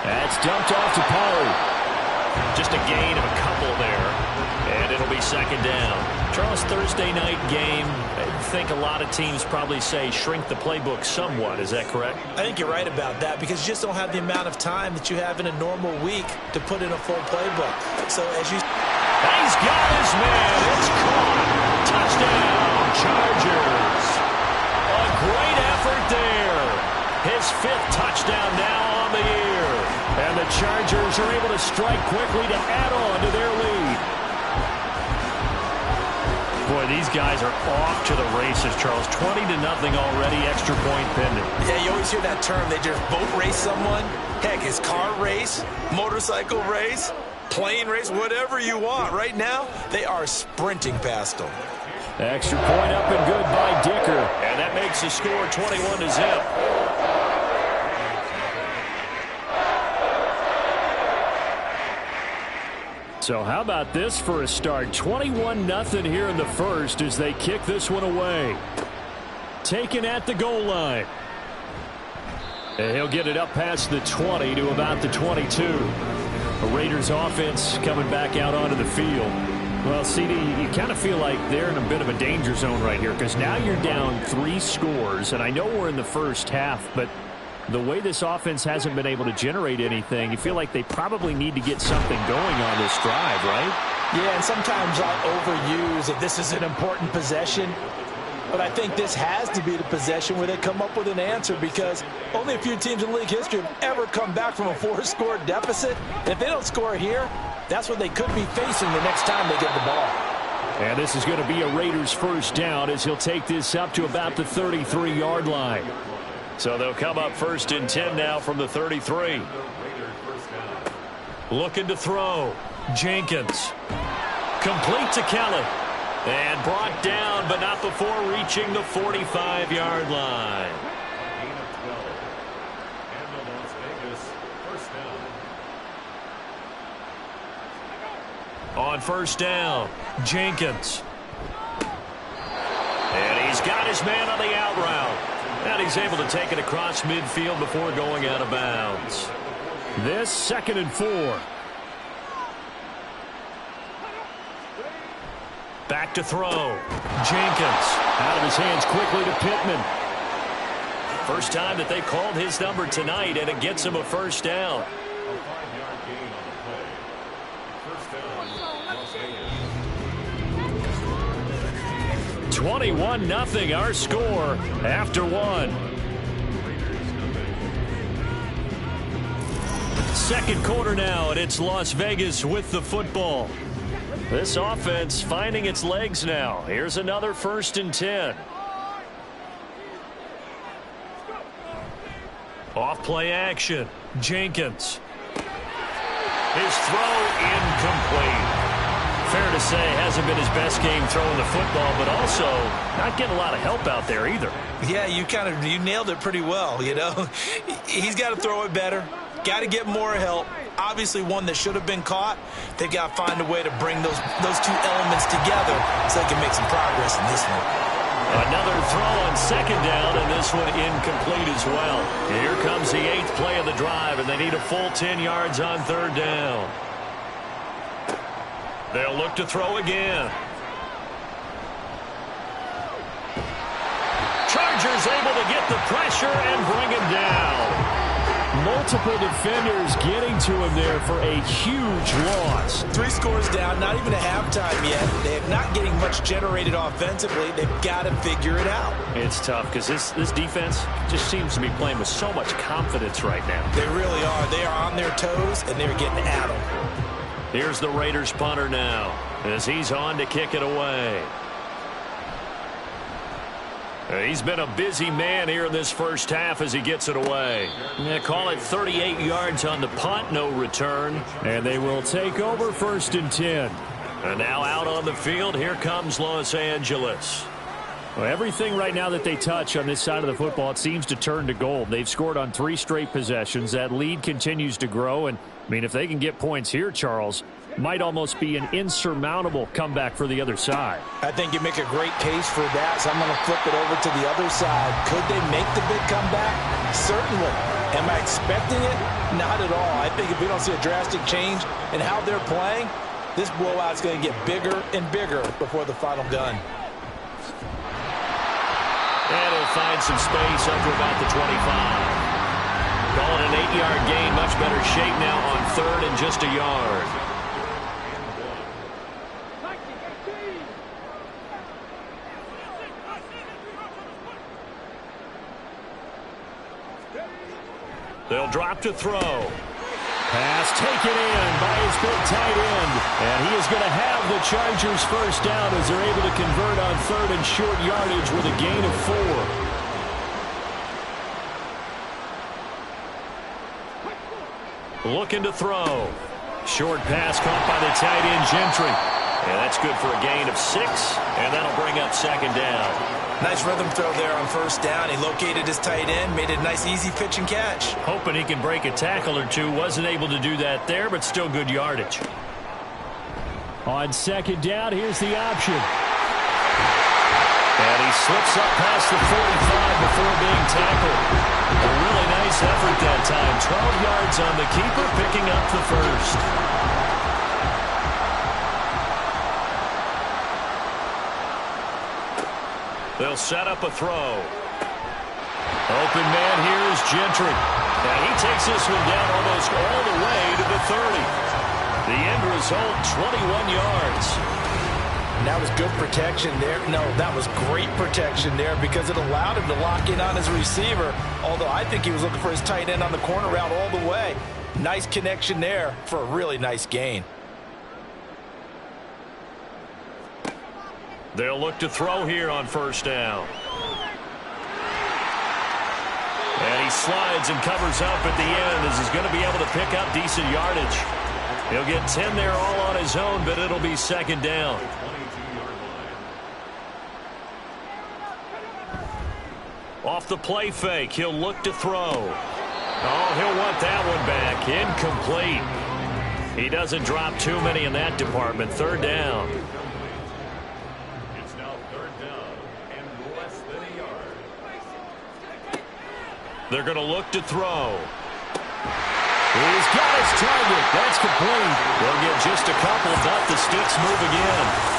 That's dumped off to Pollard. Just a gain of a couple there, and it'll be second down. Charles, Thursday night game, I think a lot of teams probably say shrink the playbook somewhat. Is that correct? I think you're right about that because you just don't have the amount of time that you have in a normal week to put in a full playbook. So as you... He's got his man. It's caught. Touchdown, Chargers. A great effort there. His 5th touchdown now on the year. And the Chargers are able to strike quickly to add on to their lead. Boy, these guys are off to the races, Charles. 20-0 already, extra point pending. Yeah, you always hear that term. They just boat race someone. Heck, it's car race, motorcycle race, plane race, whatever you want. Right now, they are sprinting past them. Extra point up and good by Dicker. And that makes the score 21-0. So how about this for a start? 21-0 here in the first as they kick this one away. Taken at the goal line. And he'll get it up past the 20 to about the 22. The Raiders offense coming back out onto the field. Well, CD, you kind of feel like they're in a bit of a danger zone right here because now you're down 3 scores. And I know we're in the first half, but the way this offense hasn't been able to generate anything, you feel like they probably need to get something going on this drive, right? Yeah, and sometimes I'll overuse if this is an important possession. But I think this has to be the possession where they come up with an answer because only a few teams in league history have ever come back from a 4-score deficit. And if they don't score here, that's what they could be facing the next time they get the ball. And this is going to be a Raiders first down as he'll take this up to about the 33-yard line. So they'll come up 1st and 10 now from the 33. Looking to throw. Jenkins. Complete to Kelly. And brought down, but not before reaching the 45-yard line. On first down, Jenkins. And he's got his man on the out route. And he's able to take it across midfield before going out of bounds. This 2nd and 4. Back to throw. Jenkins. Out of his hands quickly to Pittman. First time that they called his number tonight, and it gets him a first down. 21-0 our score after 1. Second quarter now, and it's Las Vegas with the football. This offense finding its legs now. Here's another 1st and 10. Off play action. Jenkins. His throw incomplete. Fair to say, hasn't been his best game throwing the football, but also not getting a lot of help out there either. Yeah, you nailed it pretty well, you know. He's got to throw it better. Got to get more help. Obviously one that should have been caught. They've got to find a way to bring those 2 elements together so they can make some progress in this one. Another throw on 2nd down, and this one incomplete as well. Here comes the 8th play of the drive, and they need a full 10 yards on 3rd down. They'll look to throw again. Chargers able to get the pressure and bring him down. Multiple defenders getting to him there for a huge loss. 3 scores down, not even a halftime yet. They're not getting much generated offensively. They've got to figure it out. It's tough because this defense just seems to be playing with so much confidence right now. They really are. They are on their toes, and they're getting at them. Here's the Raiders punter now as he's on to kick it away. He's been a busy man here in this first half as he gets it away. Yeah, call it 38 yards on the punt, no return. And they will take over 1st and 10. And now out on the field, here comes Los Angeles. Well, everything right now that they touch on this side of the football, it seems to turn to gold. They've scored on 3 straight possessions. That lead continues to grow. And, I mean, if they can get points here, Charles, might almost be an insurmountable comeback for the other side. I think you make a great case for that, so I'm going to flip it over to the other side. Could they make the big comeback? Certainly. Am I expecting it? Not at all. I think if we don't see a drastic change in how they're playing, this blowout is going to get bigger and bigger before the final gun. And he'll find some space under about the 25. Calling an 8-yard gain, much better shape now on 3rd and just a yard. They'll drop to throw. Pass taken in by his big tight end. And he is going to have the Chargers first down as they're able to convert on 3rd and short yardage with a gain of 4. Looking to throw. Short pass caught by the tight end, Gentry. And that's good for a gain of 6, and that'll bring up 2nd down. Nice rhythm throw there on 1st down. He located his tight end, made it a nice, easy pitch and catch. Hoping he can break a tackle or two. Wasn't able to do that there, but still good yardage. On 2nd down, here's the option. And he slips up past the 45 before being tackled. A really nice effort that time. 12 yards on the keeper, picking up the 1st. They'll set up a throw. Open man here is Gentry. And he takes this one down almost all the way to the 30. The end result, 21 yards. And that was good protection there. No, that was great protection there because it allowed him to lock in on his receiver, although I think he was looking for his tight end on the corner route all the way. Nice connection there for a really nice gain. They'll look to throw here on 1st down. And he slides and covers up at the end as he's going to be able to pick up decent yardage. He'll get 10 there all on his own, but it'll be 2nd down. Off the play fake, he'll look to throw. Oh, he'll want that one back. Incomplete. He doesn't drop too many in that department. 3rd down. It's now 3rd down and less than a yard. They're going to look to throw. He's got his target. That's complete. They'll get just a couple, but the sticks move again.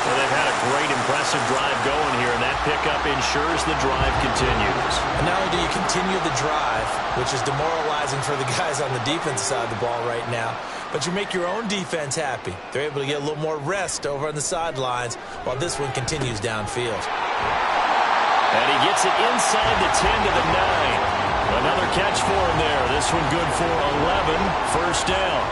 Well, they've had a great, impressive drive going here, and that pickup ensures the drive continues. And not only do you continue the drive, which is demoralizing for the guys on the defensive side of the ball right now, but you make your own defense happy. They're able to get a little more rest over on the sidelines while this one continues downfield. And he gets it inside the 10 to the 9. Another catch for him there. This one good for 11. 1st down.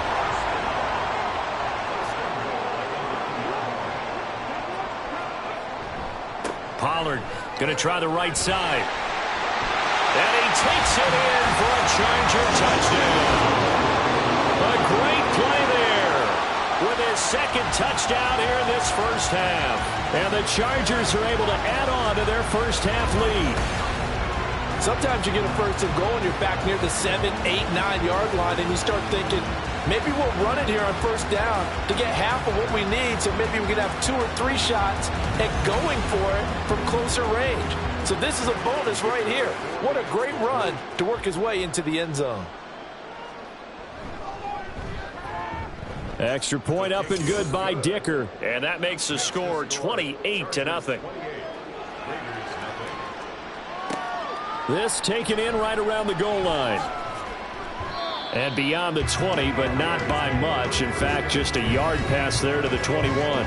Pollard going to try the right side. And he takes it in for a Charger touchdown. A great play there with his 2nd touchdown here in this 1st half. And the Chargers are able to add on to their 1st half lead. Sometimes you get a 1st and goal and you're back near the 7, 8, 9-yard line and you start thinking, maybe we'll run it here on 1st down to get half of what we need, so maybe we can have 2 or 3 shots at going for it from closer range. So this is a bonus right here. What a great run to work his way into the end zone. Extra point up and good by Dicker. And that makes the score 28-0. This taken in right around the goal line. And beyond the 20, but not by much. In fact, just a yard pass there to the 21.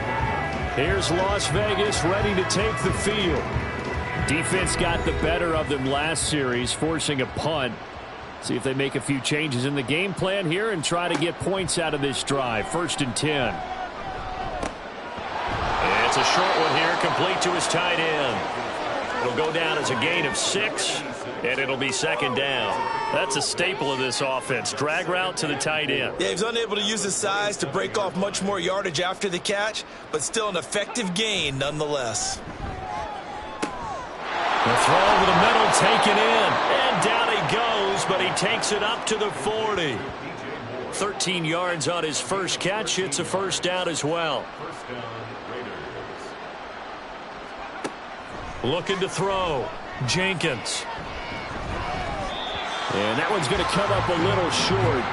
Here's Las Vegas ready to take the field. Defense got the better of them last series, forcing a punt. See if they make a few changes in the game plan here and try to get points out of this drive. 1st and 10. And it's a short one here, complete to his tight end. It'll go down as a gain of 6, and it'll be 2nd down. That's a staple of this offense. Drag route to the tight end. Yeah, he was unable to use his size to break off much more yardage after the catch, but still an effective gain nonetheless. The throw over the middle taken in, and down he goes, but he takes it up to the 40. 13 yards on his first catch. It's a first down as well. Looking to throw. Jenkins. And that one's going to come up a little short.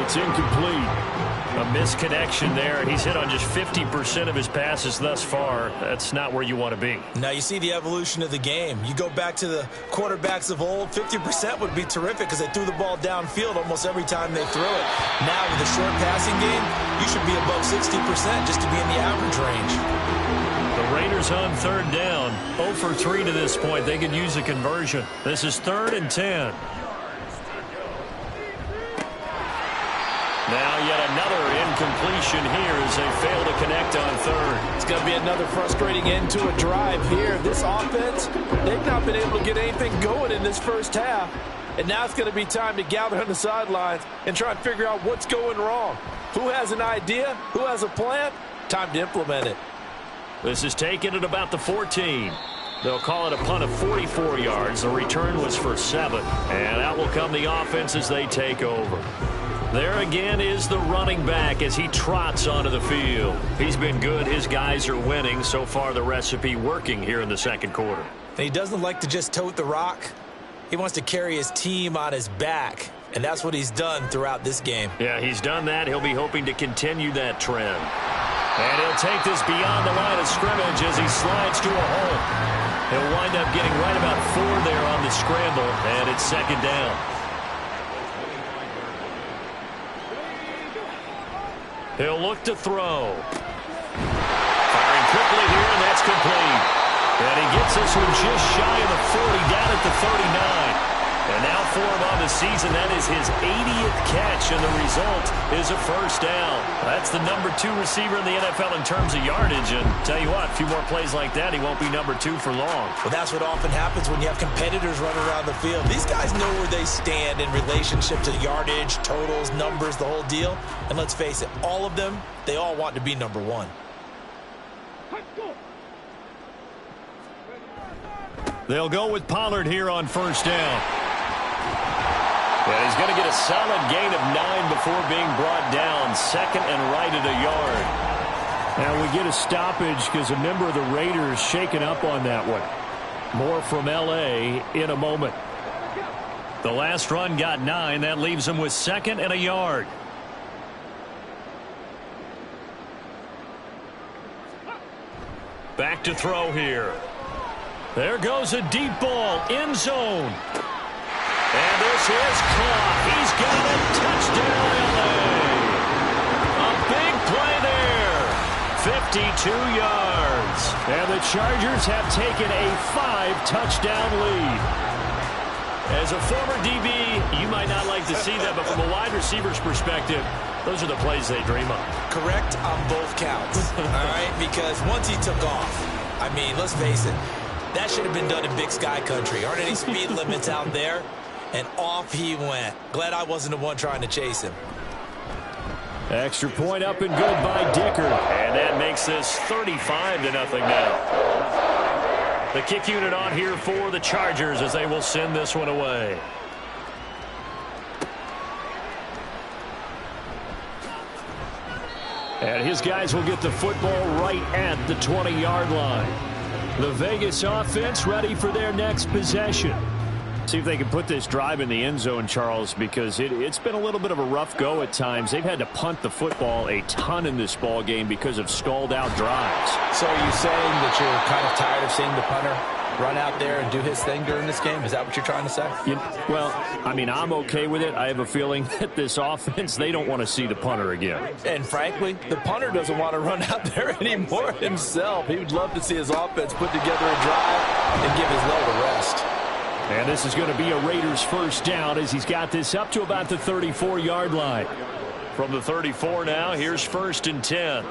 It's incomplete. A misconnection there. He's hit on just 50% of his passes thus far. That's not where you want to be. Now you see the evolution of the game. You go back to the quarterbacks of old, 50% would be terrific because they threw the ball downfield almost every time they threw it. Now with a short passing game, you should be above 60% just to be in the average range. The Raiders on third down. 0 for 3 to this point. They could use a conversion. This is 3rd and 10. Now yet another incompletion here as they fail to connect on third. It's going to be another frustrating end to a drive here. This offense, they've not been able to get anything going in this first half. And now it's going to be time to gather on the sidelines and try and figure out what's going wrong. Who has an idea? Who has a plan? Time to implement it. This is taken at about the 14. They'll call it a punt of 44 yards. The return was for 7. And out will come the offense as they take over. There again is the running back as he trots onto the field. He's been good. His guys are winning. So far, the recipe working here in the second quarter. He doesn't like to just tote the rock. He wants to carry his team on his back, and that's what he's done throughout this game. Yeah, he's done that. He'll be hoping to continue that trend. And he'll take this beyond the line of scrimmage as he slides to a hole. He'll wind up getting right about 4 there on the scramble, and it's 2nd down. He'll look to throw. Firing quickly here, and that's complete. And he gets this one just shy of the 40, down at the 39. And now for him on the season, that is his 80th catch, and the result is a first down. That's the number 2 receiver in the NFL in terms of yardage. And tell you what, a few more plays like that, he won't be number 2 for long. Well, that's what often happens when you have competitors running around the field. These guys know where they stand in relationship to yardage, totals, numbers, the whole deal. And let's face it, all of them, they all want to be number 1. They'll go with Pollard here on first down. And he's going to get a solid gain of 9 before being brought down. 2nd and right at a yard. Now we get a stoppage because a member of the Raiders shaken up on that one. More from L.A. in a moment. The last run got 9. That leaves him with 2nd and a yard. Back to throw here. There goes a deep ball, end zone. And this is caught. He's got a touchdown, L.A. A big play there. 52 yards. And the Chargers have taken a 5-touchdown lead. As a former DB, you might not like to see that, but from a wide receiver's perspective, those are the plays they dream of. Correct on both counts, all right? Because once he took off, I mean, let's face it, that should have been done in Big Sky Country. Aren't any speed limits out there? And off he went. Glad I wasn't the one trying to chase him. Extra point up and good by Dicker. And that makes this 35-0 now. The kick unit on here for the Chargers as they will send this one away. And his guys will get the football right at the 20-yard line. The Vegas offense ready for their next possession. See if they can put this drive in the end zone, Charles, because it's been a little bit of a rough go at times. They've had to punt the football a ton in this ball game because of stalled out drives. So are you saying that you're kind of tired of seeing the punter run out there and do his thing during this game? Is that what you're trying to say? Well, I mean, I'm okay with it. I have a feeling that this offense, they don't want to see the punter again. And frankly, the punter doesn't want to run out there anymore himself. He would love to see his offense put together a drive and give his leg a rest. And this is going to be a Raiders first down as he's got this up to about the 34-yard line. From the 34 now, here's 1st and 10.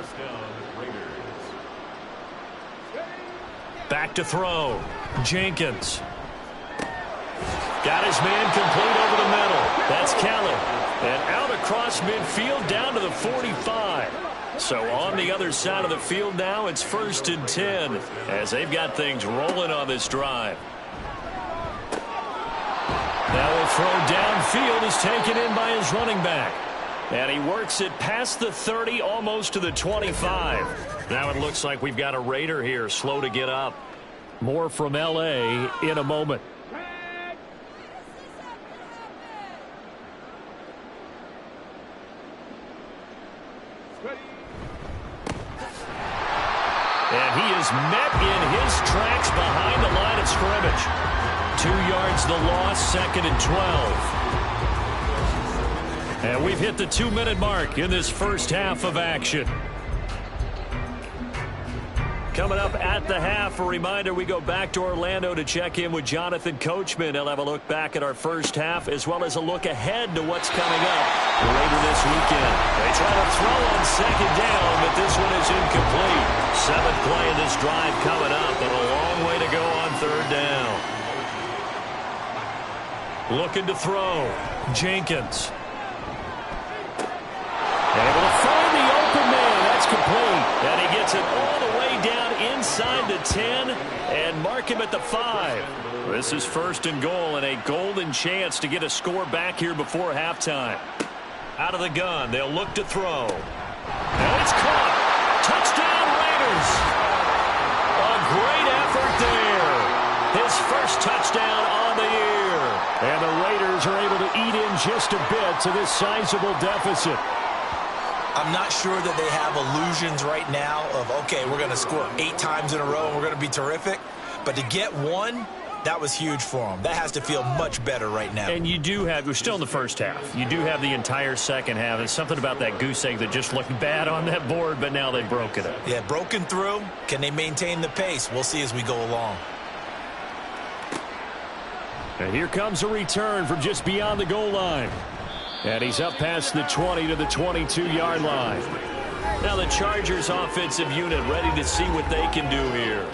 Back to throw. Jenkins. Got his man complete over the middle. That's Kelly. And out across midfield down to the 45. So on the other side of the field now, it's 1st and 10 as they've got things rolling on this drive. Now a throw downfield is taken in by his running back. And he works it past the 30, almost to the 25. Now it looks like we've got a Raider here, slow to get up. More from L.A. in a moment. And he is met in his tracks behind the line of scrimmage. 2 yards the loss, 2nd and 12. And we've hit the 2-minute mark in this first half of action. Coming up at the half, a reminder, we go back to Orlando to check in with Jonathan Coachman. He'll have a look back at our first half as well as a look ahead to what's coming up later this weekend. They try to throw on 2nd down, but this one is incomplete. 7th play of this drive coming up, but a long way to go on 3rd down. Looking to throw. Jenkins. Able to find the open man. That's complete. And he gets it all the way down inside the 10 and mark him at the 5. This is 1st and goal and a golden chance to get a score back here before halftime. Out of the gun. They'll look to throw. And it's caught. Touchdown Raiders. A great effort there. His first touchdown on the year. And the Raiders are able to eat in just a bit to this sizable deficit. I'm not sure that they have illusions right now of, okay, we're going to score 8 times in a row and we're going to be terrific. But to get one, that was huge for them. That has to feel much better right now. And you do have, we're still in the first half. You do have the entire second half. There's something about that goose egg that just looked bad on that board, but now they've broken it. Yeah, broken through. Can they maintain the pace? We'll see as we go along. And here comes a return from just beyond the goal line. And he's up past the 20 to the 22-yard line. Now the Chargers offensive unit ready to see what they can do here.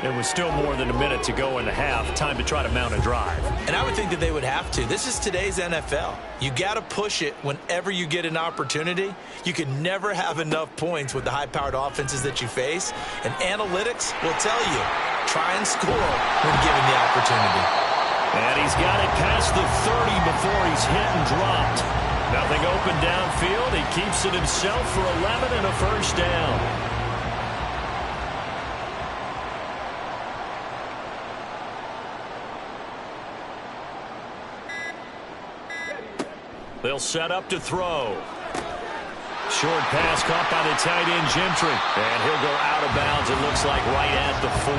There was still more than a minute to go in the half. Time to try to mount a drive. And I would think that they would have to. This is today's NFL. You got to push it whenever you get an opportunity. You can never have enough points with the high-powered offenses that you face. And analytics will tell you, try and score when given the opportunity. And he's got it past the 30 before he's hit and dropped. Nothing open downfield. He keeps it himself for 11 and a first down. They'll set up to throw. Short pass caught by the tight end Gentry. And he'll go out of bounds, it looks like, right at the 40.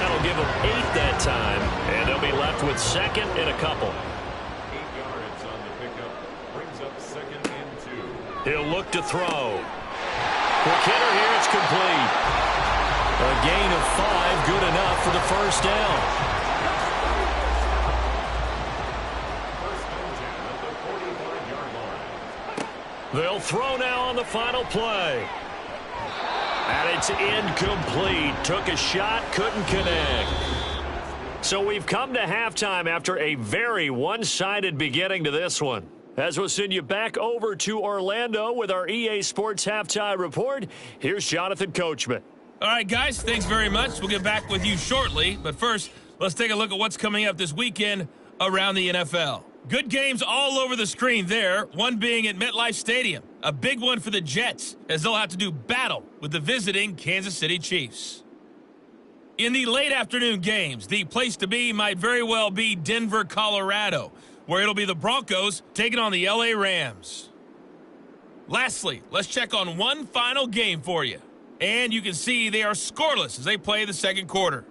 That'll give them 8 that time, and they'll be left with 2nd and a couple. 8 yards on the pickup, brings up 2nd and 2. He'll look to throw. Quick hitter here, it's complete. A gain of 5, good enough for the first down. First and 10 at the 45-yard line. They'll throw now on the final play. And it's incomplete. Took a shot, couldn't connect. So we've come to halftime after a very one-sided beginning to this one. As we'll send you back over to Orlando with our EA Sports Halftime Report, here's Jonathan Coachman. All right, guys, thanks very much. We'll get back with you shortly. But first, let's take a look at what's coming up this weekend around the NFL. Good games all over the screen there, one being at MetLife Stadium. A big one for the Jets, as they'll have to do battle with the visiting Kansas City Chiefs. In the late afternoon games, the place to be might very well be Denver, Colorado, where it'll be the Broncos taking on the LA Rams. Lastly, let's check on one final game for you. And you can see they are scoreless as they play the second quarter.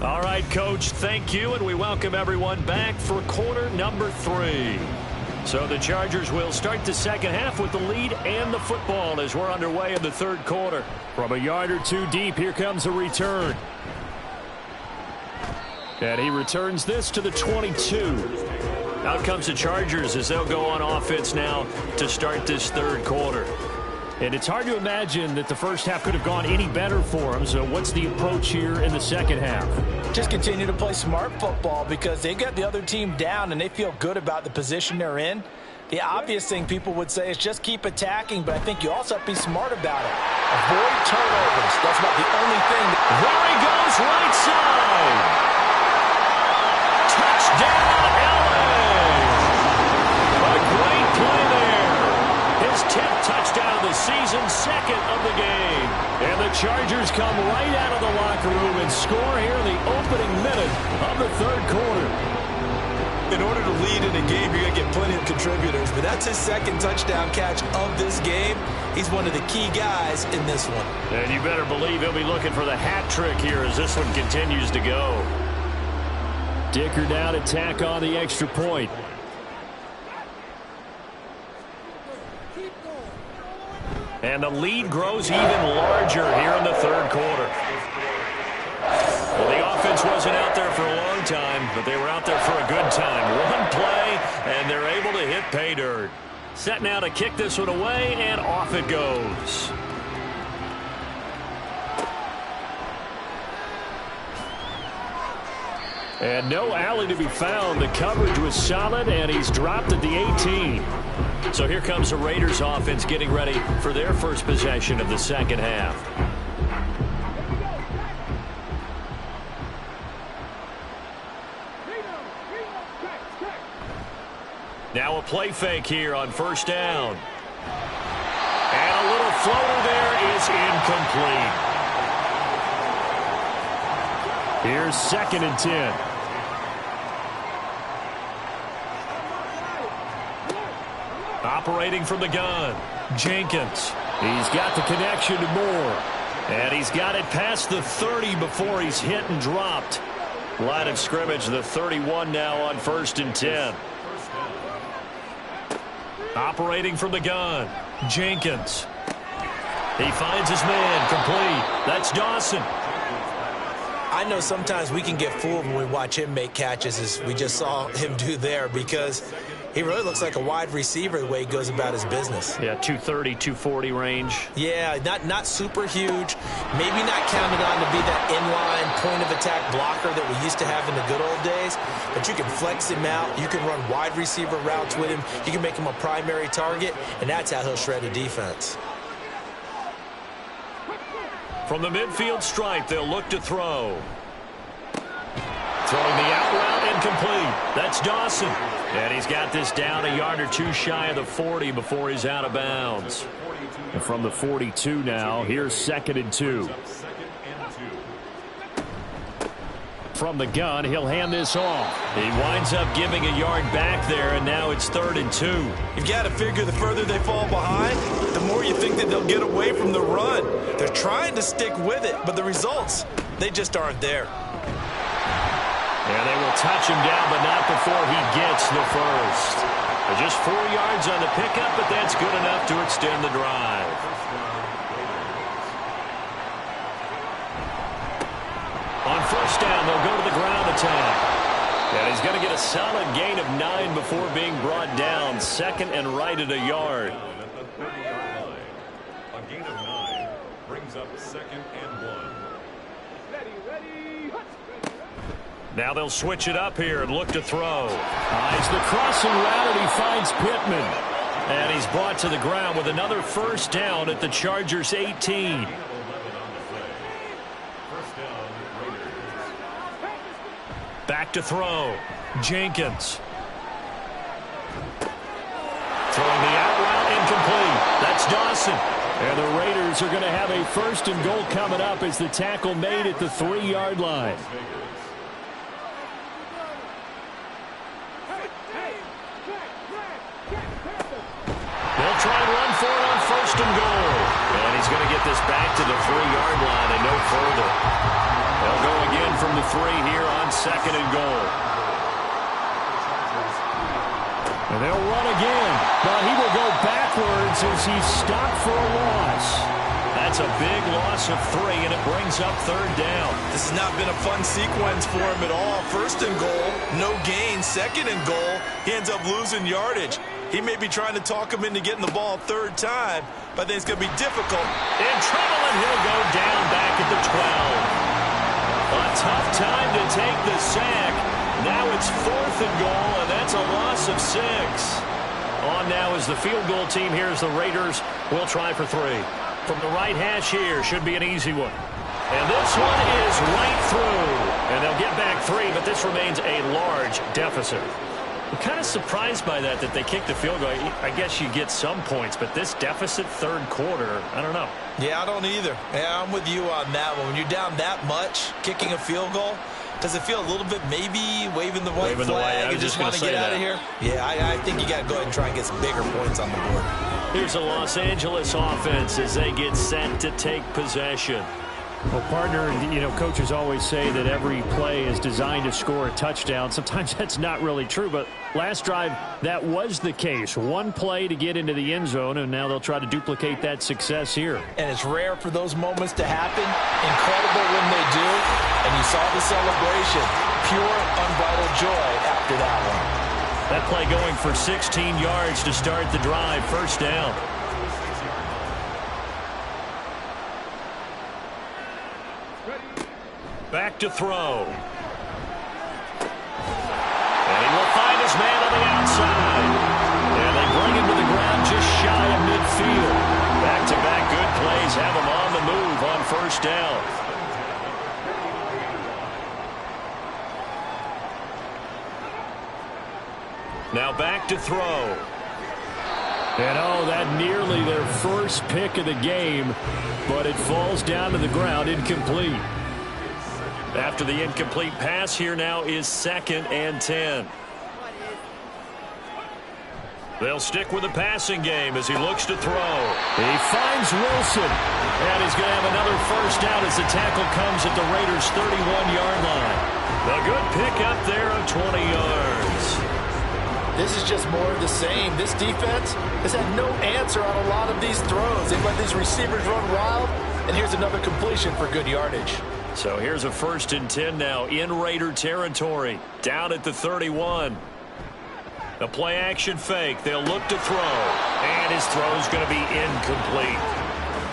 All right, Coach, thank you, and we welcome everyone back for quarter number 3. So the Chargers will start the second half with the lead and the football as we're underway in the third quarter. From a yard or two deep, here comes a return. And he returns this to the 22. Out comes the Chargers as they'll go on offense now to start this third quarter. And it's hard to imagine that the first half could have gone any better for them. So what's the approach here in the second half? Just continue to play smart football because they got the other team down and they feel good about the position they're in. The obvious thing people would say is just keep attacking, but I think you also have to be smart about it. Avoid turnovers. That's about the only thing. There he goes, right side. Touchdown, LA. A great play there. His 10th touchdown of the season, second of the game. And the Chargers come right out of the locker room and score here in the opening minute of the third quarter. In order to lead in a game, you're going to get plenty of contributors, but that's his second touchdown catch of this game. He's one of the key guys in this one. And you better believe he'll be looking for the hat trick here as this one continues to go. Dicker down to tack on the extra point. And the lead grows even larger here in the third quarter. Well, the offense wasn't out there for a long time, but they were out there for a good time. One play, and they're able to hit pay dirt. Set now to kick this one away, and off it goes. And no alley to be found. The coverage was solid, and he's dropped at the 18. So here comes the Raiders offense getting ready for their first possession of the second half. Now a play fake here on first down. And a little floater there is incomplete. Here's 2nd and 10. Operating from the gun, Jenkins. He's got the connection to Moore. And he's got it past the 30 before he's hit and dropped. Line of scrimmage, the 31 now on 1st and 10. Operating from the gun, Jenkins. He finds his man, complete. That's Dawson. I know sometimes we can get fooled when we watch him make catches, as we just saw him do there, because he really looks like a wide receiver the way he goes about his business. Yeah, 230, 240 range. Yeah, not super huge. Maybe not counted on to be that inline point-of-attack blocker that we used to have in the good old days, but you can flex him out. You can run wide receiver routes with him. You can make him a primary target, and that's how he'll shred a defense. From the midfield stripe, they'll look to throw. Throwing the out route incomplete. That's Dawson. And he's got this down a yard or two shy of the 40 before he's out of bounds. And from the 42 now, here's 2nd and 2. From the gun, he'll hand this off. He winds up giving a yard back there, and now it's 3rd and 2. You've got to figure the further they fall behind, the more you think that they'll get away from the run. They're trying to stick with it, but the results, they just aren't there. And they will touch him down, but not before he gets the first. Just 4 yards on the pickup, but that's good enough to extend the drive. On first down, they'll go to the ground attack. And he's going to get a solid gain of 9 before being brought down. 2nd and right at a yard. A gain of 9 brings up 2nd and 1. Now they'll switch it up here and look to throw. Eyes the crossing route, and he finds Pittman. And he's brought to the ground with another first down at the Chargers' 18. Back to throw. Jenkins. Throwing the out route incomplete. That's Dawson. And the Raiders are going to have a 1st and goal coming up as the tackle made at the 3-yard line. They'll try and run for it on 1st and goal. And he's going to get this back to the 3-yard line and no further. They'll go again from the 3 here on 2nd and goal. And they'll run again, but he will go backwards as he's stopped for a loss. That's a big loss of 3, and it brings up 3rd down. This has not been a fun sequence for him at all. 1st and goal, no gain. 2nd and goal, he ends up losing yardage. He may be trying to talk him into getting the ball third time, but I think it's going to be difficult. In trouble, and he'll go down back at the 12. A tough time to take the sack. Now it's 4th and goal, and that's a loss of 6. On now is the field goal team. Here's the Raiders. We'll try for 3. From the right hash here, should be an easy one. And this one is right through. And they'll get back 3, but this remains a large deficit. I'm kind of surprised by that they kicked the field goal. I guess you get some points, but this deficit third quarter, I don't know. Yeah, I don't either. Yeah, I'm with you on that one. When you're down that much, kicking a field goal, does it feel a little bit maybe waving the white flag and just want to get out of here? Yeah, I think you got to go ahead and try and get some bigger points on the board. Here's a Los Angeles offense as they get set to take possession. Well, partner, coaches always say that every play is designed to score a touchdown. Sometimes that's not really true, but last drive, that was the case. One play to get into the end zone, and now they'll try to duplicate that success here. And it's rare for those moments to happen. Incredible when they do. And you saw the celebration. Pure, unbridled joy after that one. That play going for 16 yards to start the drive. First down. Back to throw. And he will find his man on the outside. And they bring him to the ground just shy of midfield. Back-to-back good plays have him on the move on first down. Now back to throw. And that nearly their first pick of the game, but it falls down to the ground incomplete. After the incomplete pass, here now is 2nd and 10. They'll stick with the passing game as he looks to throw. He finds Wilson. And he's going to have another first down as the tackle comes at the Raiders' 31-yard line. A good pick up there of 20 yards. This is just more of the same. This defense has had no answer on a lot of these throws. They let these receivers run wild, and here's another completion for good yardage. So here's a 1st and 10 now in Raider territory. Down at the 31. A play-action fake. They'll look to throw. And his throw's going to be incomplete.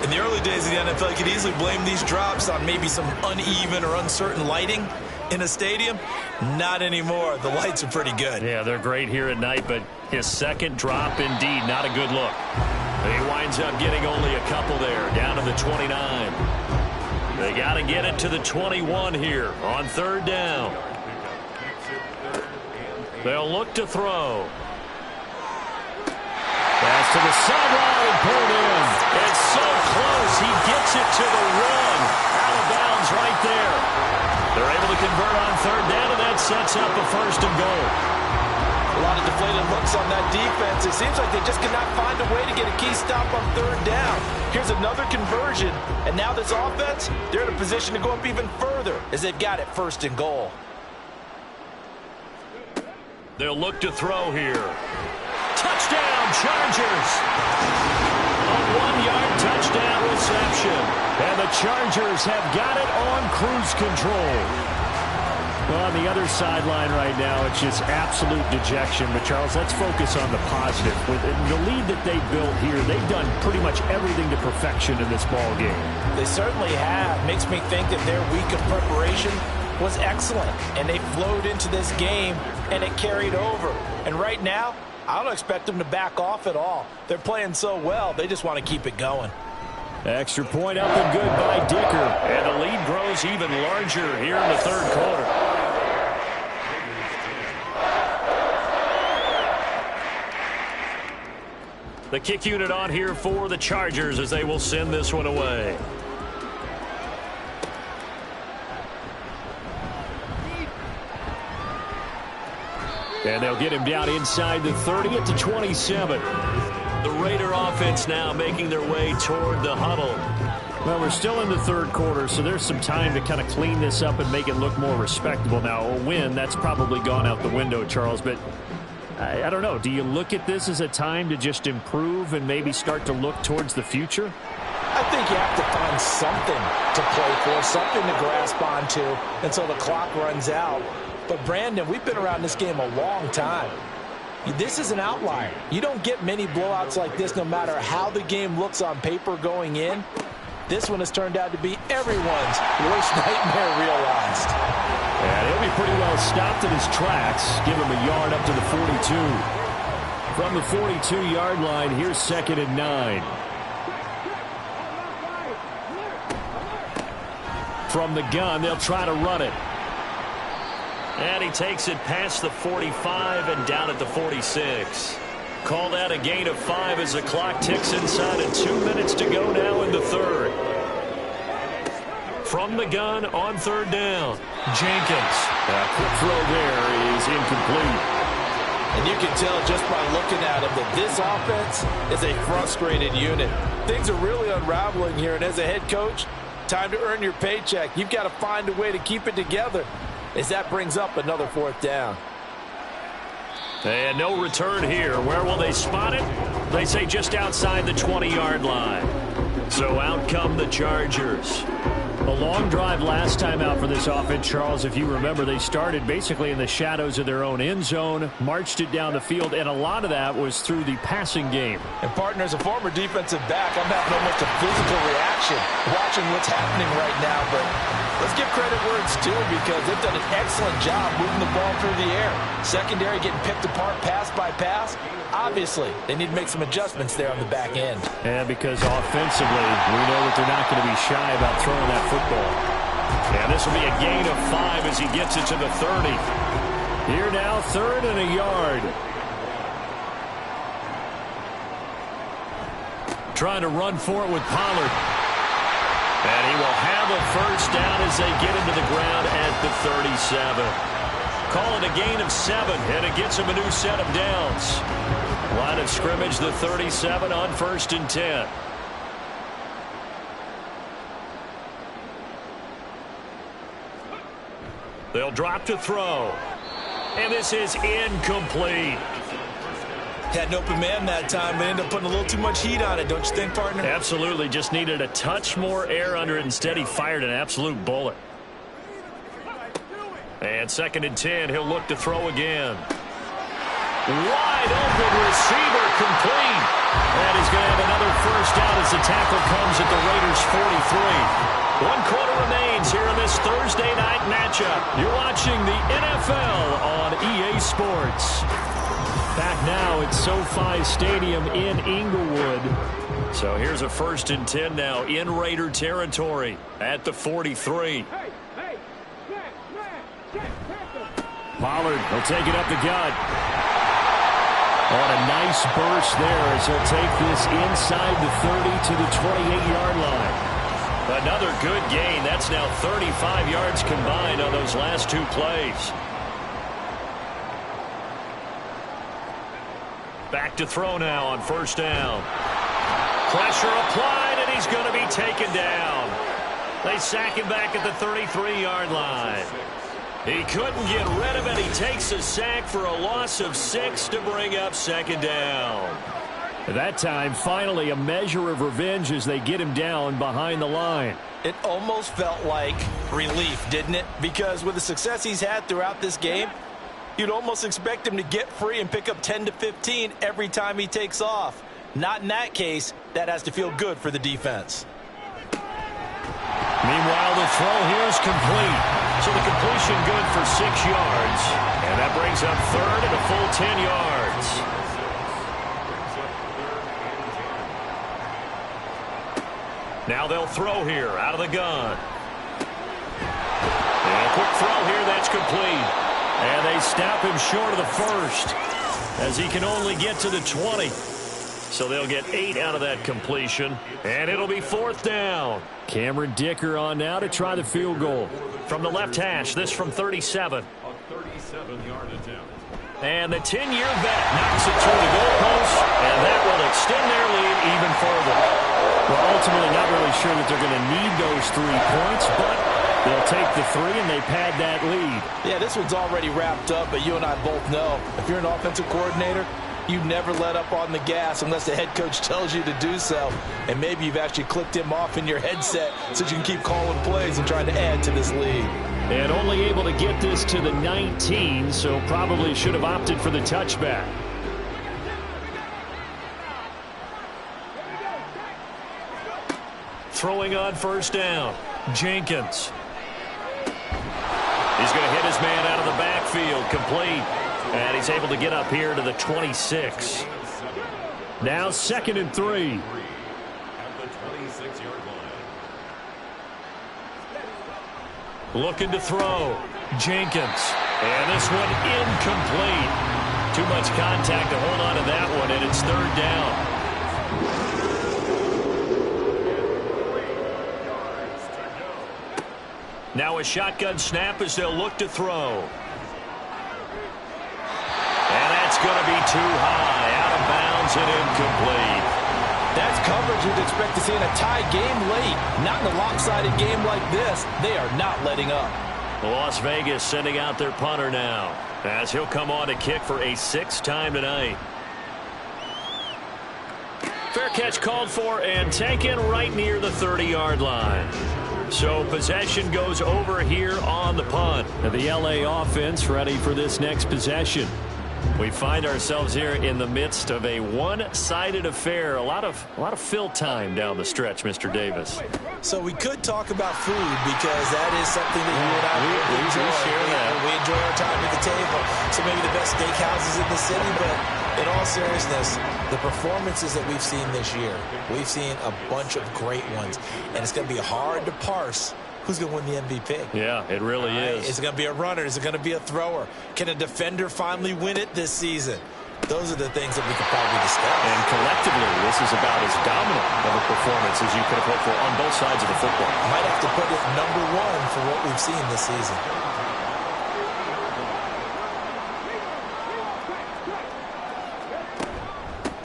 In the early days of the NFL, you could easily blame these drops on maybe some uneven or uncertain lighting in a stadium. Not anymore. The lights are pretty good. Yeah, they're great here at night, but his second drop, indeed, not a good look. He winds up getting only a couple there, down to the 29. They got to get it to the 21 here on 3rd down. They'll look to throw. Pass to the sideline, pulled in. It's so close. He gets it to the 1. Out of bounds right there. They're able to convert on 3rd down, and that sets up a 1st and goal. A lot of deflated looks on that defense. It seems like they just cannot find a way to get a key stop on 3rd down. Here's another conversion, and now this offense, they're in a position to go up even further as they've got it 1st and goal. They'll look to throw here. Touchdown, Chargers! A 1-yard touchdown reception. And the Chargers have got it on cruise control. Well, on the other sideline right now, it's just absolute dejection. But, Charles, let's focus on the positive. With the lead that they built here, they've done pretty much everything to perfection in this ball game. They certainly have. Makes me think that their week of preparation was excellent. And they flowed into this game, and it carried over. And right now, I don't expect them to back off at all. They're playing so well, they just want to keep it going. Extra point up and good by Dicker. And the lead grows even larger here in the 3rd quarter. The kick unit on here for the Chargers as they will send this one away. And they'll get him down inside the 30 at the 27. The Raider offense now making their way toward the huddle. Well, we're still in the 3rd quarter, so there's some time to kind of clean this up and make it look more respectable. Now, a win, that's probably gone out the window, Charles, but I don't know. Do you look at this as a time to just improve and maybe start to look towards the future? I think you have to find something to play for, something to grasp onto until the clock runs out. But, Brandon, we've been around this game a long time. This is an outlier. You don't get many blowouts like this no matter how the game looks on paper going in. This one has turned out to be everyone's worst nightmare realized. And he'll be pretty well stopped in his tracks. Give him a yard up to the 42. From the 42-yard line, here's 2nd and 9. From the gun, they'll try to run it. And he takes it past the 45 and down at the 46. Call that a gain of 5 as the clock ticks inside of 2 minutes to go now in the third. From the gun on 3rd down, Jenkins. A quick throw there is incomplete. And you can tell just by looking at him that this offense is a frustrated unit. Things are really unraveling here, and as a head coach, time to earn your paycheck. You've got to find a way to keep it together as that brings up another 4th down. And no return here. Where will they spot it? They say just outside the 20-yard line. So out come the Chargers. A long drive last time out for this offense, Charles. If you remember, they started basically in the shadows of their own end zone, marched it down the field, and a lot of that was through the passing game. And, partner, as a former defensive back, I'm having almost a physical reaction watching what's happening right now. But let's give credit where it's due because they've done an excellent job moving the ball through the air. Secondary getting picked apart pass by pass. Obviously, they need to make some adjustments there on the back end. And because offensively, we know that they're not going to be shy about throwing that football. And this will be a gain of 5 as he gets it to the 30. Here now, 3rd and a yard. Trying to run for it with Pollard. And he will have a first down as they get into the ground at the 37. Call it a gain of 7, and it gets him a new set of downs. Line of scrimmage, the 37 on 1st and 10. They'll drop to throw. And this is incomplete. Had an open man that time, but ended up putting a little too much heat on it, don't you think, partner? Absolutely. Just needed a touch more air under it. Instead, he fired an absolute bullet. And 2nd and 10, he'll look to throw again. Wide open receiver, complete. And he's going to have another first down as the tackle comes at the Raiders' 43. 1 quarter remains here in this Thursday night matchup. You're watching the NFL on EA Sports. Back now at SoFi Stadium in Inglewood. So here's a 1st and 10 now in Raider territory at the 43. Pollard will take it up the gut. On a nice burst there as he'll take this inside the 30 to the 28-yard line. Another good gain. That's now 35 yards combined on those last 2 plays. Back to throw now on 1st down. Pressure applied, and he's going to be taken down. They sack him back at the 33-yard line. He couldn't get rid of it. He takes a sack for a loss of 6 to bring up 2nd down. At that time, finally a measure of revenge as they get him down behind the line. It almost felt like relief, didn't it? Because with the success he's had throughout this game, you'd almost expect him to get free and pick up 10 to 15 every time he takes off. Not in that case. That has to feel good for the defense. Meanwhile, the throw here is complete. So the completion good for 6 yards. And that brings up 3rd and a full 10 yards. Now they'll throw here out of the gun. And a quick throw here, that's complete. And they stop him short of the 1st as he can only get to the 20. So they'll get 8 out of that completion. And it'll be 4th down. Cameron Dicker on now to try the field goal. From the left hash, this from 37. A 37-yard attempt. And the 10-year vet knocks it through the goalpost, and that will extend their lead even further. Well, ultimately not really sure that they're going to need those 3 points, but they'll take the 3 and they pad that lead. Yeah, this one's already wrapped up, but you and I both know if you're an offensive coordinator, you never let up on the gas unless the head coach tells you to do so. And maybe you've actually clicked him off in your headset so you can keep calling plays and trying to add to this lead. And only able to get this to the 19, so probably should have opted for the touchback. throwing on first down. Jenkins. He's going to hit his man out of the backfield, complete. And he's able to get up here to the 26. Now 2nd and 3. At the 26-yard line. Looking to throw. Jenkins. And this one incomplete. Too much contact to hold on to that one, and it's 3rd down. Now a shotgun snap as they'll look to throw. And that's going to be too high. Out of bounds and incomplete. That's coverage you'd expect to see in a tie game late. Not in a lopsided game like this. They are not letting up. Las Vegas sending out their punter now, as he'll come on to kick for a 6th time tonight. Fair catch called for and taken right near the 30-yard line. So possession goes over here on the punt. And the LA offense ready for this next possession. We find ourselves here in the midst of a one-sided affair. A lot of fill time down the stretch, Mr. Davis. So we could talk about food because that is something that you and I enjoy. Share that. We enjoy our time at the table. So maybe the best steakhouses in the city, but in all seriousness, the performances that we've seen this year, we've seen a bunch of great ones, and it's going to be hard to parse who's going to win the MVP. Yeah, it really is. Is it going to be a runner? Is it going to be a thrower? Can a defender finally win it this season? Those are the things that we could probably discuss. And collectively, this is about as dominant of a performance as you could have hoped for on both sides of the football. Might have to put it #1 for what we've seen this season.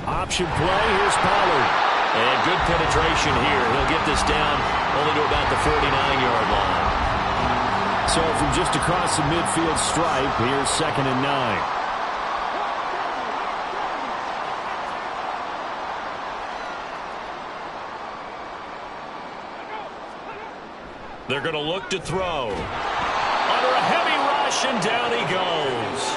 Option play. Here's Pollard. And good penetration here. He'll get this down only to about the 49-yard line. So from just across the midfield stripe, here's 2nd and 9. They're going to look to throw. Under a heavy rush, and down he goes.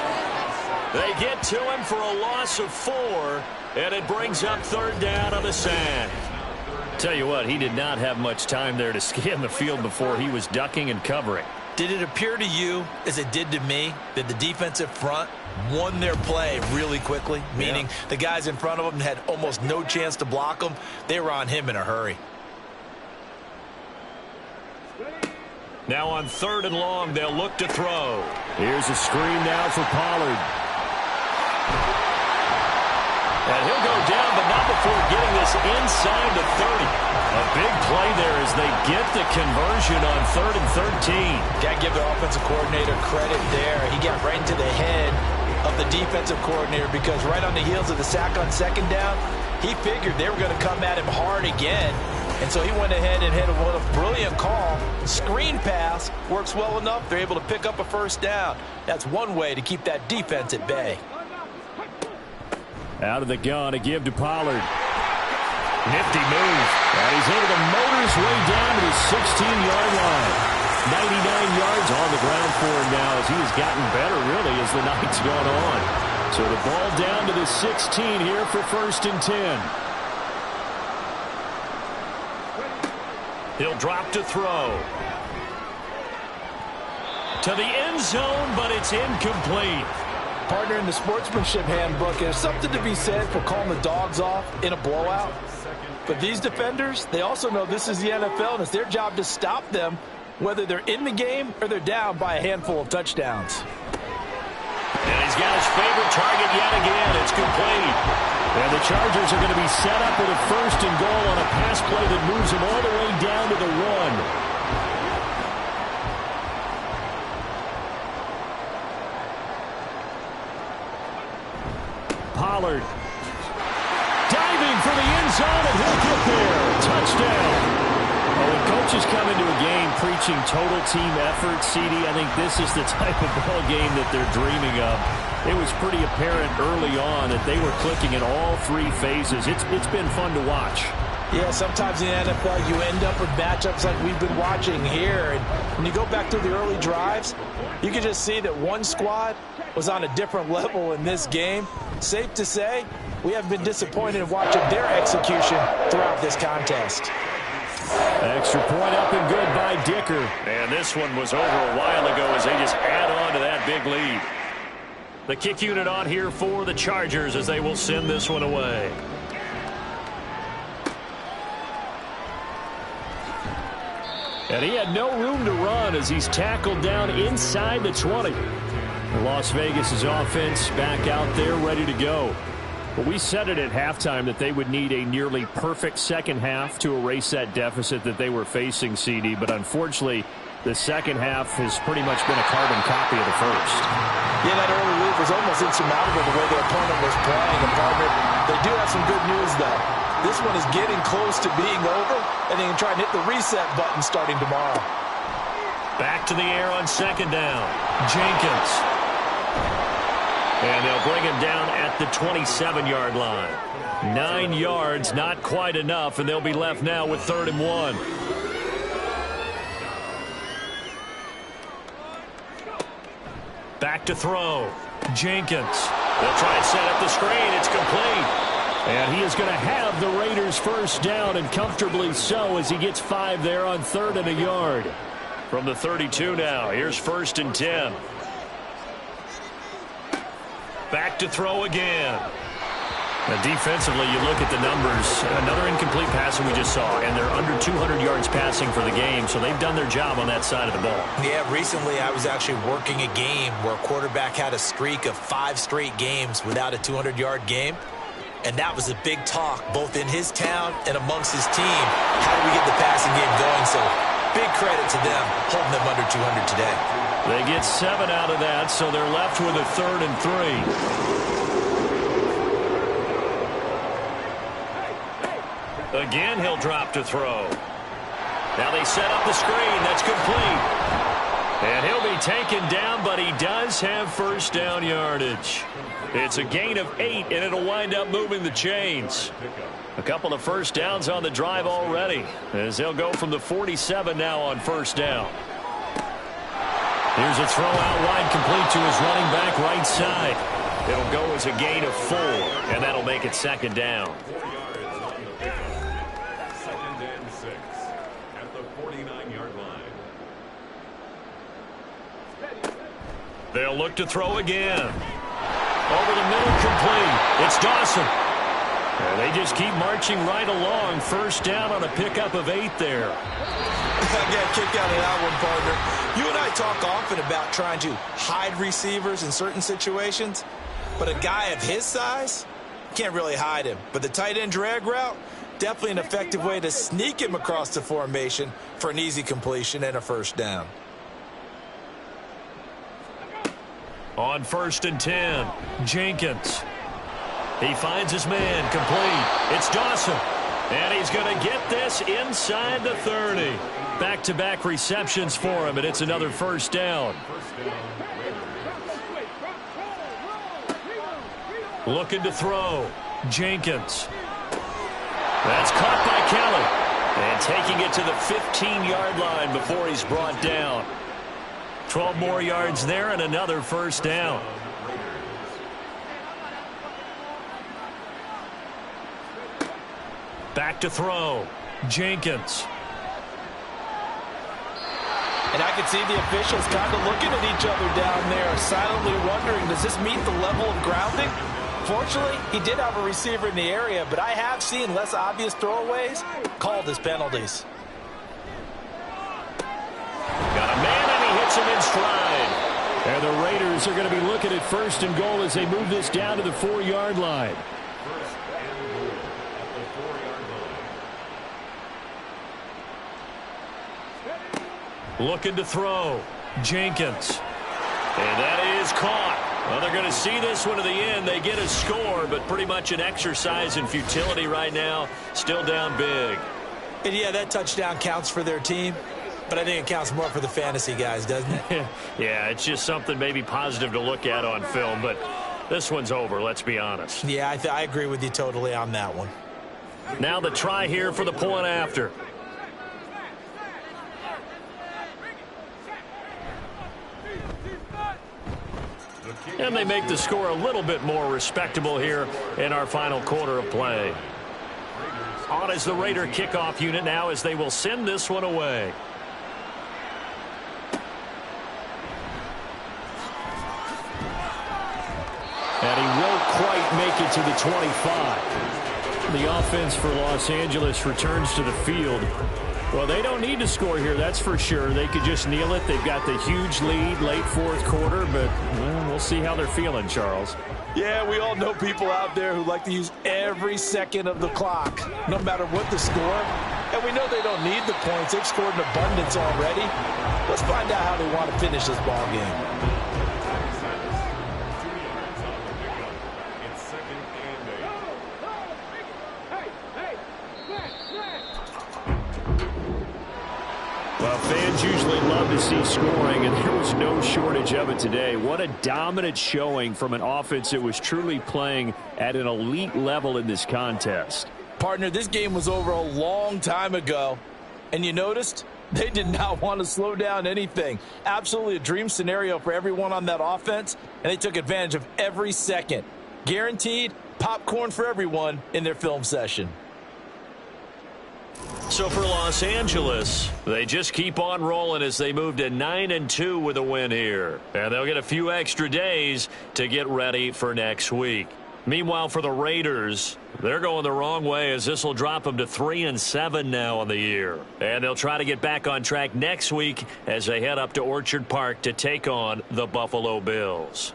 They get to him for a loss of 4, and it brings up 3rd down on the sand. Tell you what, he did not have much time there to scan the field before he was ducking and covering. Did it appear to you, as it did to me, that the defensive front won their play really quickly? Meaning the guys in front of them had almost no chance to block them. They were on him in a hurry. Now on 3rd and long, they'll look to throw. Here's a screen now for Pollard. And he'll go down, but not before getting this inside the 30. A big play there as they get the conversion on 3rd and 13. Got to give the offensive coordinator credit there. He got right into the head of the defensive coordinator because right on the heels of the sack on 2nd down, he figured they were going to come at him hard again. And so he went ahead and hit a brilliant call. Screen pass works well enough. They're able to pick up a 1st down. That's one way to keep that defense at bay. Out of the gun, a give to Pollard. Nifty move. And he's able to motor his way down to the 16-yard line. 99 yards on the ground for him now as he has gotten better, really, as the night's gone on. So the ball down to the 16 here for 1st and 10. He'll drop to throw. To the end zone, but it's incomplete. Partner, in the sportsmanship handbook, there's something to be said for calling the dogs off in a blowout. But these defenders, they also know this is the NFL, and it's their job to stop them, whether they're in the game or they're down by a handful of touchdowns. And he's got his favorite target yet again. It's complete. And the Chargers are going to be set up with a 1st and goal on a pass play that moves them all the way down to the 1. Pollard diving for the end zone, and he'll get there. Touchdown. Well, when coaches come into a game preaching total team effort, CD, I think this is the type of ball game that they're dreaming of. It was pretty apparent early on that they were clicking in all 3 phases. It's been fun to watch. Yeah, sometimes in the NFL you end up with matchups like we've been watching here. And when you go back through the early drives, you can just see that one squad was on a different level in this game. Safe to say, we have been disappointed in watching their execution throughout this contest. Extra point up and good by Dicker. And this one was over a while ago as they just add on to that big lead. The kick unit on here for the Chargers as they will send this one away. And he had no room to run as he's tackled down inside the 20. Las Vegas' offense back out there ready to go. But we said it at halftime that they would need a nearly perfect second half to erase that deficit that they were facing, CD. But unfortunately, the second half has pretty much been a carbon copy of the first. Yeah, that early lead was almost insurmountable the way their opponent was playing. And partner, they do have some good news, though. This one is getting close to being over, and they can try and hit the reset button starting tomorrow. Back to the air on second down. Jenkins. And they'll bring him down at the 27-yard line. 9 yards, not quite enough, and they'll be left now with 3rd and 1. Back to throw. Jenkins. They'll try and set up the screen. It's complete. And he is going to have the Raiders first down, and comfortably so, as he gets 5 there on 3rd and a yard. From the 32 now, here's 1st and 10. Back to throw again. Now defensively, you look at the numbers. Another incomplete passing we just saw, and they're under 200 yards passing for the game, so they've done their job on that side of the ball. Yeah, recently I was actually working a game where a quarterback had a streak of 5 straight games without a 200-yard game. And that was a big talk, both in his town and amongst his team. How do we get the passing game going? So big credit to them, holding them under 200 today. They get 7 out of that, so they're left with a 3rd and 3. Again, he'll drop to throw. Now they set up the screen. That's complete. And he'll be taken down, but he does have first down yardage. It's a gain of 8, and it'll wind up moving the chains. A couple of first downs on the drive already, as they'll go from the 47 now on first down. Here's a throw out wide, complete to his running back right side. It'll go as a gain of 4, and that'll make it 2nd down. 2nd and 6 at the 49-yard line. They'll look to throw again. Over the middle, complete. It's Dawson. And they just keep marching right along. First down on a pickup of 8 there. I got a kick out of that one, partner. You and I talk often about trying to hide receivers in certain situations, but a guy of his size, can't really hide him. But the tight end drag route, definitely an effective way to sneak him across the formation for an easy completion and a first down. On 1st and 10, Jenkins. He finds his man, complete. It's Dawson. And he's going to get this inside the 30. Back-to-back receptions for him, and it's another first down. Looking to throw. Jenkins. That's caught by Kelly. And taking it to the 15-yard line before he's brought down. 12 more yards there and another first down. Back to throw. Jenkins. And I can see the officials kind of looking at each other down there, silently wondering, does this meet the level of grounding? Fortunately, he did have a receiver in the area, but I have seen less obvious throwaways called as penalties. Got a man, and he hits him in stride. And the Raiders are going to be looking at 1st and goal as they move this down to the 4-yard line. Looking to throw. Jenkins. And that is caught. Well, they're going to see this one to the end. They get a score, but pretty much an exercise in futility right now. Still down big. And yeah, that touchdown counts for their team, but I think it counts more for the fantasy guys, doesn't it? Yeah, it's just something maybe positive to look at on film, but this one's over, let's be honest. Yeah, I agree with you totally on that one. Now the try here for the point after. And they make the score a little bit more respectable here in our final quarter of play. On is the Raider kickoff unit now as they will send this one away. And he won't quite make it to the 25. The offense for Los Angeles returns to the field. Well, they don't need to score here, that's for sure. They could just kneel it. They've got the huge lead late fourth quarter, but well, we'll see how they're feeling, Charles. Yeah, we all know people out there who like to use every second of the clock, no matter what the score. And we know they don't need the points. They've scored in abundance already. Let's find out how they want to finish this ball game. Well, fans usually love to see scoring, and there was no shortage of it today. What a dominant showing from an offense that was truly playing at an elite level in this contest. Partner, this game was over a long time ago, and you noticed they did not want to slow down anything. Absolutely a dream scenario for everyone on that offense, and they took advantage of every second. Guaranteed popcorn for everyone in their film session. So for Los Angeles, they just keep on rolling as they move to 9-2 with a win here. And they'll get a few extra days to get ready for next week. Meanwhile, for the Raiders, they're going the wrong way as this will drop them to 3-7 now on the year. And they'll try to get back on track next week as they head up to Orchard Park to take on the Buffalo Bills.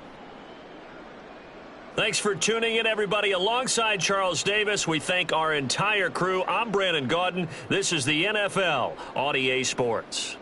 Thanks for tuning in, everybody. Alongside Charles Davis, we thank our entire crew. I'm Brandon Gaudin. This is the NFL on EA Sports.